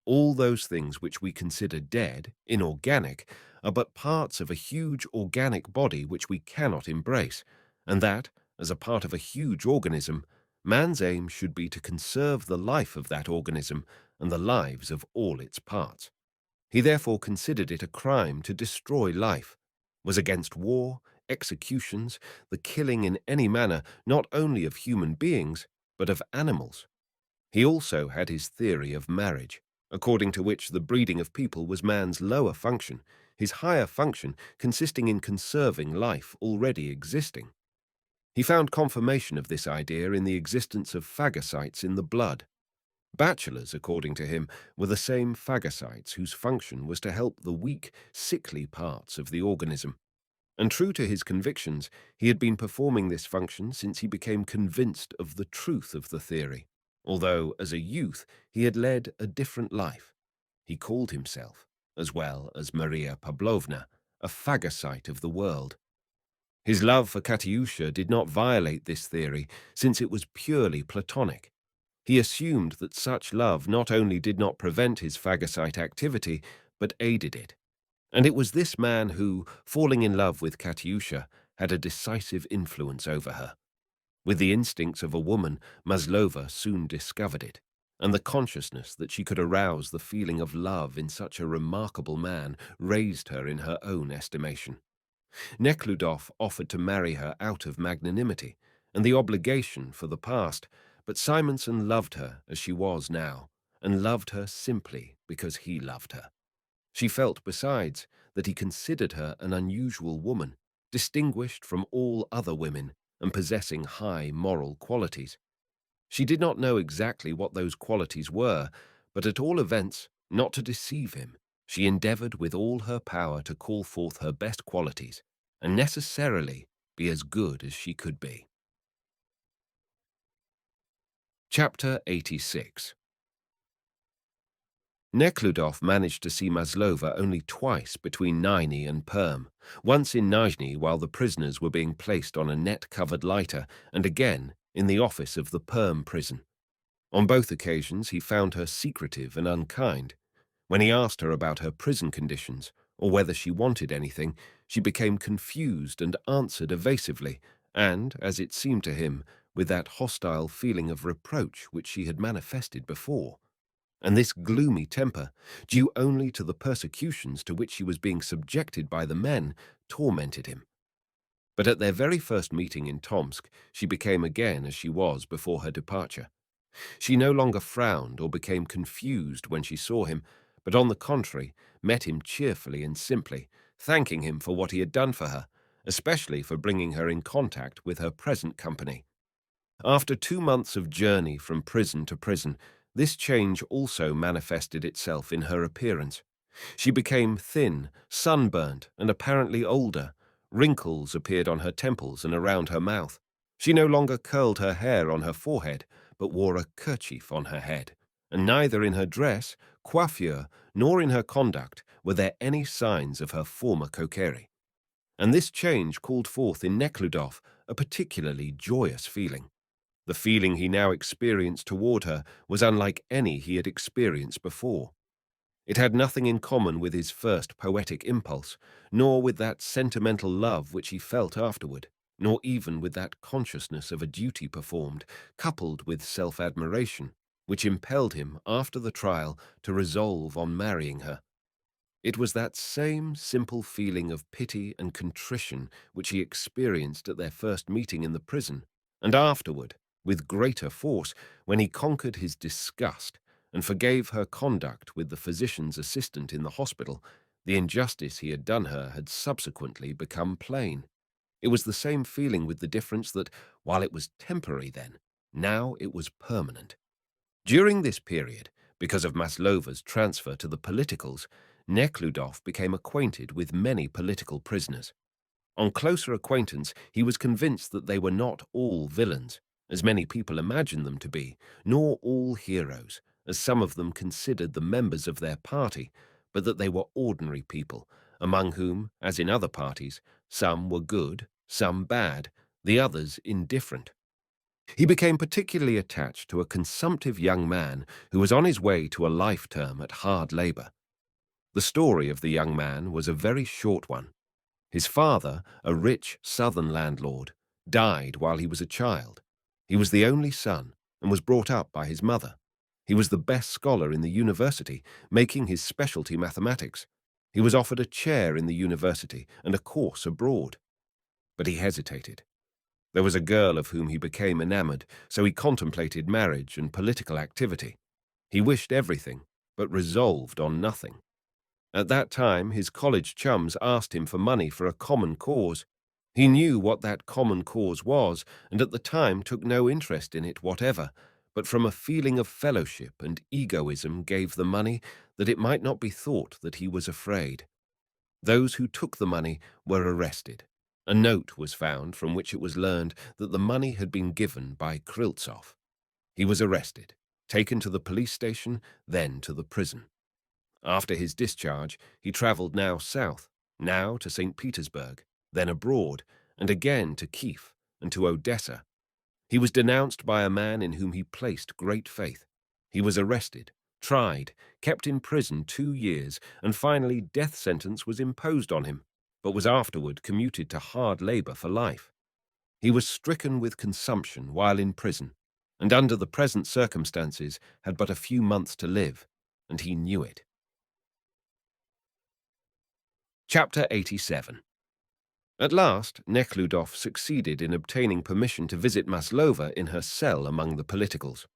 All those things which we consider dead, inorganic, are but parts of a huge organic body which we cannot embrace, and that, as a part of a huge organism, man's aim should be to conserve the life of that organism and the lives of all its parts. He therefore considered it a crime to destroy life, was against war, executions, the killing in any manner not only of human beings, but of animals. He also had his theory of marriage, according to which the breeding of people was man's lower function, his higher function consisting in conserving life already existing. He found confirmation of this idea in the existence of phagocytes in the blood. Bachelors, according to him, were the same phagocytes whose function was to help the weak, sickly parts of the organism. And true to his convictions, he had been performing this function since he became convinced of the truth of the theory, although, as a youth, he had led a different life. He called himself, as well as Maria Pavlovna, a phagocyte of the world. His love for Katyusha did not violate this theory, since it was purely platonic. He assumed that such love not only did not prevent his phagocyte activity, but aided it. And it was this man who, falling in love with Katyusha, had a decisive influence over her. With the instincts of a woman, Maslova soon discovered it, and the consciousness that she could arouse the feeling of love in such a remarkable man raised her in her own estimation. Nekhludoff offered to marry her out of magnanimity and the obligation for the past, but Simonson loved her as she was now, and loved her simply because he loved her. She felt, besides, that he considered her an unusual woman, distinguished from all other women, and possessing high moral qualities. She did not know exactly what those qualities were, but at all events, not to deceive him, she endeavored with all her power to call forth her best qualities, and necessarily be as good as she could be. Chapter 86. Nekhludoff managed to see Maslova only twice between Niny and Perm, once in Nizhny while the prisoners were being placed on a net-covered lighter, and again in the office of the Perm prison. On both occasions he found her secretive and unkind. When he asked her about her prison conditions, or whether she wanted anything, she became confused and answered evasively, and, as it seemed to him, with that hostile feeling of reproach which she had manifested before. And this gloomy temper, due only to the persecutions to which she was being subjected by the men, tormented him. But at their very first meeting in Tomsk, she became again as she was before her departure. She no longer frowned or became confused when she saw him, but on the contrary, met him cheerfully and simply, thanking him for what he had done for her, especially for bringing her in contact with her present company. After 2 months of journey from prison to prison, this change also manifested itself in her appearance. She became thin, sunburnt, and apparently older. Wrinkles appeared on her temples and around her mouth. She no longer curled her hair on her forehead, but wore a kerchief on her head, and neither in her dress, coiffure, nor in her conduct were there any signs of her former coquetry. And this change called forth in Nekhludoff a particularly joyous feeling. The feeling he now experienced toward her was unlike any he had experienced before. It had nothing in common with his first poetic impulse, nor with that sentimental love which he felt afterward, nor even with that consciousness of a duty performed, coupled with self-admiration, which impelled him, after the trial, to resolve on marrying her. It was that same simple feeling of pity and contrition which he experienced at their first meeting in the prison, and afterward, with greater force, when he conquered his disgust and forgave her conduct with the physician's assistant in the hospital. The injustice he had done her had subsequently become plain. It was the same feeling, with the difference that, while it was temporary then, now it was permanent. During this period, because of Maslova's transfer to the politicals, Nekhludoff became acquainted with many political prisoners. On closer acquaintance, he was convinced that they were not all villains, as many people imagined them to be, nor all heroes, as some of them considered the members of their party, but that they were ordinary people, among whom, as in other parties, some were good, some bad, the others indifferent. He became particularly attached to a consumptive young man who was on his way to a life term at hard labor. The story of the young man was a very short one. His father, a rich southern landlord, died while he was a child. He was the only son and was brought up by his mother. He was the best scholar in the university, making his specialty mathematics. He was offered a chair in the university and a course abroad. But he hesitated. There was a girl of whom he became enamored, so he contemplated marriage and political activity. He wished everything, but resolved on nothing. At that time, his college chums asked him for money for a common cause. He knew what that common cause was, and at the time took no interest in it whatever, but from a feeling of fellowship and egoism gave the money, that it might not be thought that he was afraid. Those who took the money were arrested. A note was found from which it was learned that the money had been given by Kriltsov. He was arrested, taken to the police station, then to the prison. After his discharge, he travelled now south, now to St. Petersburg, then abroad, and again to Kiev and to Odessa. He was denounced by a man in whom he placed great faith. He was arrested, tried, kept in prison 2 years, and finally death sentence was imposed on him, but was afterward commuted to hard labor for life. He was stricken with consumption while in prison, and under the present circumstances had but a few months to live, and he knew it. Chapter 87. At last, Nekhludoff succeeded in obtaining permission to visit Maslova in her cell among the politicals.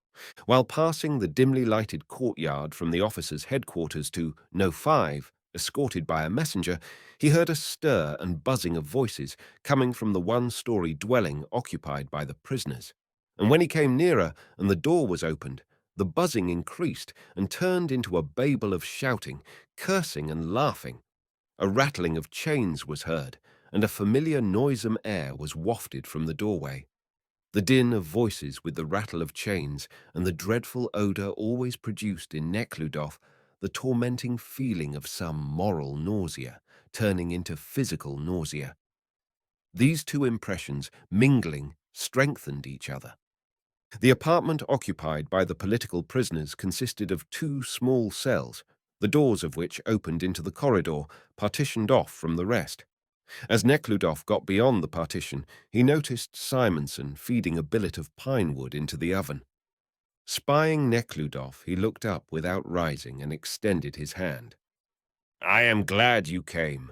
While passing the dimly lighted courtyard from the officers' headquarters to No. 5, Escorted by a messenger, he heard a stir and buzzing of voices coming from the one-story dwelling occupied by the prisoners. And when he came nearer and the door was opened, the buzzing increased and turned into a babel of shouting, cursing and laughing. A rattling of chains was heard, and a familiar noisome air was wafted from the doorway. The din of voices with the rattle of chains and the dreadful odour always produced in Nekhludoff the tormenting feeling of some moral nausea, turning into physical nausea. These two impressions, mingling, strengthened each other. The apartment occupied by the political prisoners consisted of two small cells, the doors of which opened into the corridor, partitioned off from the rest. As Nekhludoff got beyond the partition, he noticed Simonson feeding a billet of pine wood into the oven. Spying Nekhludoff, he looked up without rising and extended his hand. "I am glad you came.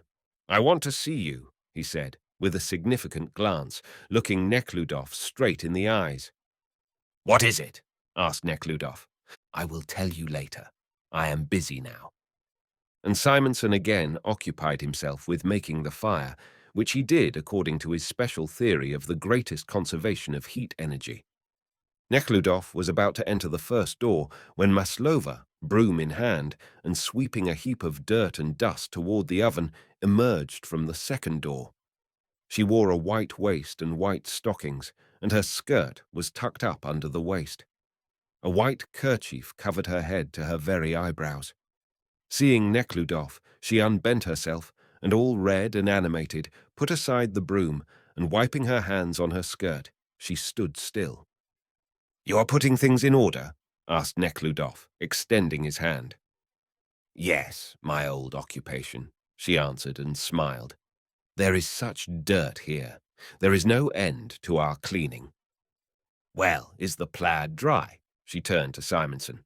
I want to see you," he said, with a significant glance, looking Nekhludoff straight in the eyes. "What is it?" asked Nekhludoff. "I will tell you later. I am busy now." And Simonson again occupied himself with making the fire, which he did according to his special theory of the greatest conservation of heat energy. Nekhludoff was about to enter the first door when Maslova, broom in hand, and sweeping a heap of dirt and dust toward the oven, emerged from the second door. She wore a white waist and white stockings, and her skirt was tucked up under the waist. A white kerchief covered her head to her very eyebrows. Seeing Nekhludoff, she unbent herself, and all red and animated, put aside the broom, and wiping her hands on her skirt, she stood still. "You are putting things in order?" asked Nekhludoff, extending his hand. "Yes, my old occupation," she answered and smiled. "There is such dirt here. There is no end to our cleaning." "Well, is the plaid dry?" She turned to Simonson.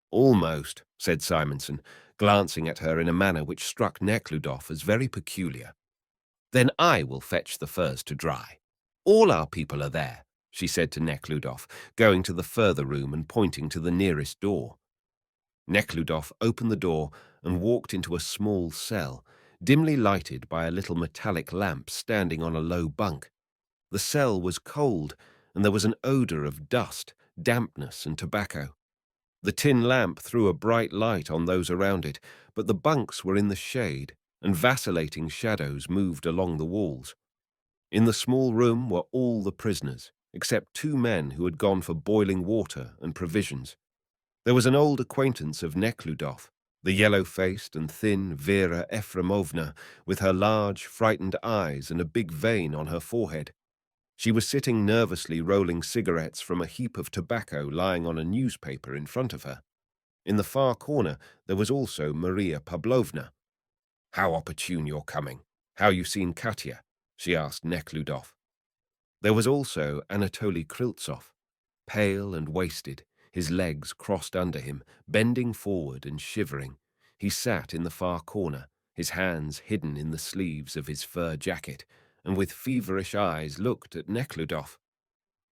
"Almost," said Simonson, glancing at her in a manner which struck Nekhludoff as very peculiar. "Then I will fetch the furs to dry. All our people are there," she said to Nekhludoff, going to the further room and pointing to the nearest door. Nekhludoff opened the door and walked into a small cell, dimly lighted by a little metallic lamp standing on a low bunk. The cell was cold, and there was an odour of dust, dampness, and tobacco. The tin lamp threw a bright light on those around it, but the bunks were in the shade, and vacillating shadows moved along the walls. In the small room were all the prisoners, except two men who had gone for boiling water and provisions. There was an old acquaintance of Nekhludoff, the yellow-faced and thin Vera Efremovna, with her large, frightened eyes and a big vein on her forehead. She was sitting nervously rolling cigarettes from a heap of tobacco lying on a newspaper in front of her. In the far corner there was also Maria Pavlovna. "How opportune you're coming. How you seen Katya?" she asked Nekhludoff. There was also Anatoly Kryltsov, pale and wasted, his legs crossed under him, bending forward and shivering. He sat in the far corner, his hands hidden in the sleeves of his fur jacket, and with feverish eyes looked at Nekhludoff.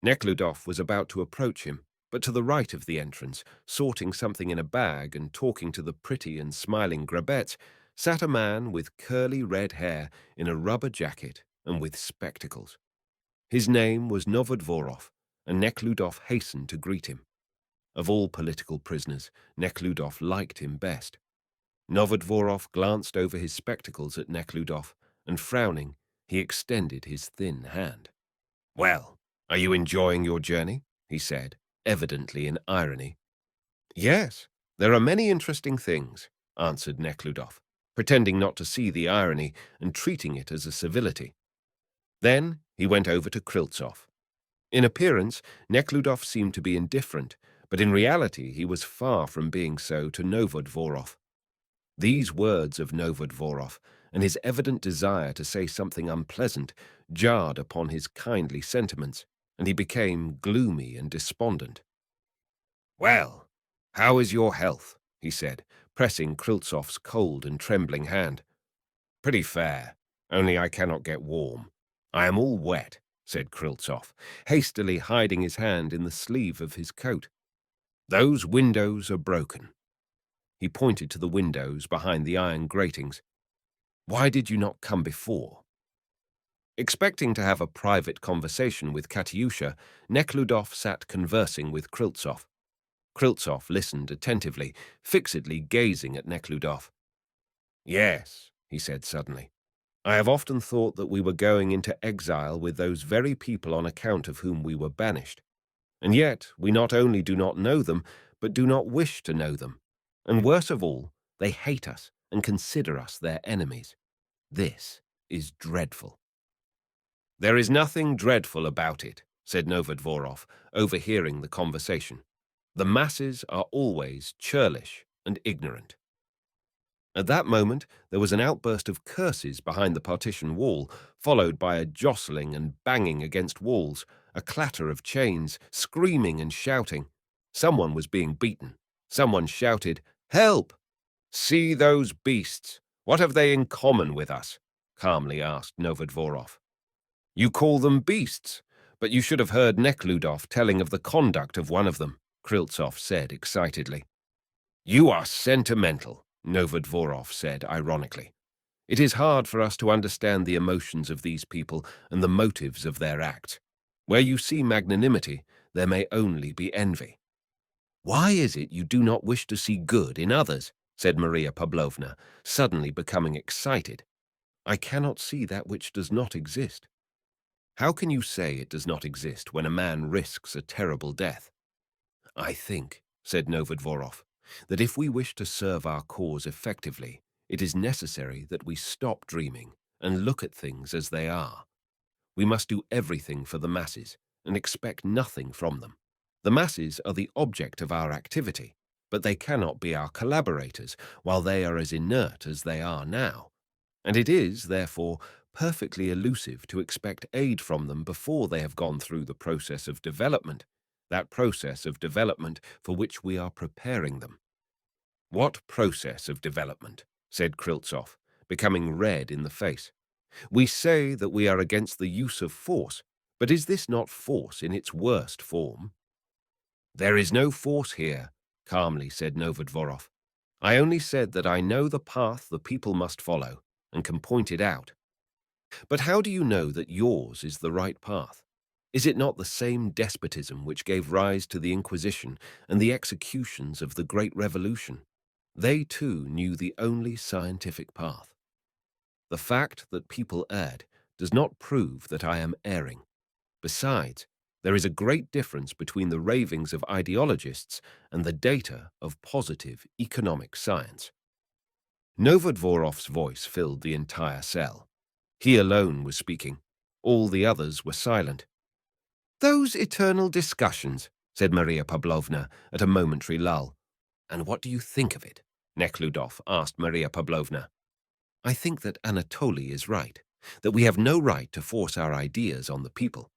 Nekhludoff was about to approach him, but to the right of the entrance, sorting something in a bag and talking to the pretty and smiling Grabetz, sat a man with curly red hair in a rubber jacket and with spectacles. His name was Novodvorov, and Nekhludoff hastened to greet him. Of all political prisoners, Nekhludoff liked him best. Novodvorov glanced over his spectacles at Nekhludoff, and frowning, he extended his thin hand. "Well, are you enjoying your journey?" he said, evidently in irony. "Yes, there are many interesting things," answered Nekhludoff, pretending not to see the irony and treating it as a civility. Then he went over to Kryltsov. In appearance, Nekhludoff seemed to be indifferent, but in reality he was far from being so to Novodvorov. These words of Novodvorov, and his evident desire to say something unpleasant, jarred upon his kindly sentiments, and he became gloomy and despondent. "Well, how is your health?" he said, pressing Kryltsov's cold and trembling hand. "Pretty fair, only I cannot get warm. I am all wet," said Kryltsov, hastily hiding his hand in the sleeve of his coat. "Those windows are broken." He pointed to the windows behind the iron gratings. "Why did you not come before?" Expecting to have a private conversation with Katyusha, Nekhludoff sat conversing with Kriltsov. Kriltsov listened attentively, fixedly gazing at Nekhludoff. "Yes," he said suddenly. "I have often thought that we were going into exile with those very people on account of whom we were banished. And yet we not only do not know them, but do not wish to know them. And worse of all, they hate us and consider us their enemies. This is dreadful." "There is nothing dreadful about it," said Novodvorov, overhearing the conversation. "The masses are always churlish and ignorant." At that moment, there was an outburst of curses behind the partition wall, followed by a jostling and banging against walls, a clatter of chains, screaming and shouting. Someone was being beaten. Someone shouted, "Help! See those beasts! What have they in common with us?" calmly asked Novodvorov. "You call them beasts, but you should have heard Nekhludoff telling of the conduct of one of them," Kriltsov said excitedly. "You are sentimental," Novodvorov said ironically. "It is hard for us to understand the emotions of these people and the motives of their acts. Where you see magnanimity, there may only be envy." "Why is it you do not wish to see good in others?" said Maria Pavlovna, suddenly becoming excited. "I cannot see that which does not exist." "How can you say it does not exist when a man risks a terrible death?" "I think," said Novodvorov, "that if we wish to serve our cause effectively, it is necessary that we stop dreaming and look at things as they are. We must do everything for the masses and expect nothing from them. The masses are the object of our activity, but they cannot be our collaborators while they are as inert as they are now. And it is, therefore, perfectly elusive to expect aid from them before they have gone through the process of development, that process of development for which we are preparing them." "What process of development?" said Kriltsov, becoming red in the face. "We say that we are against the use of force, but is this not force in its worst form?" "There is no force here," calmly said Novodvorov. "I only said that I know the path the people must follow and can point it out." "But how do you know that yours is the right path? Is it not the same despotism which gave rise to the Inquisition and the executions of the Great Revolution? They too knew the only scientific path. The fact that people erred does not prove that I am erring. Besides, there is a great difference between the ravings of ideologists and the data of positive economic science." Novodvorov's voice filled the entire cell. He alone was speaking. All the others were silent. "Those eternal discussions," said Maria Pavlovna at a momentary lull. "And what do you think of it?" Nekhludoff asked Maria Pavlovna. "I think that Anatoly is right, that we have no right to force our ideas on the people."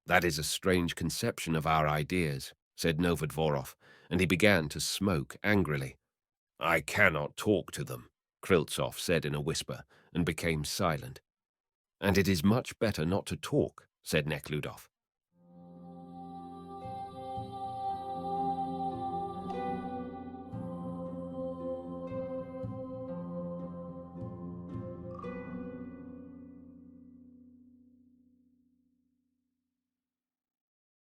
"That is a strange conception of our ideas," said Novodvorov, and he began to smoke angrily. "I cannot talk to them," Kriltsov said in a whisper, and became silent. "And it is much better not to talk," said Nekhludoff.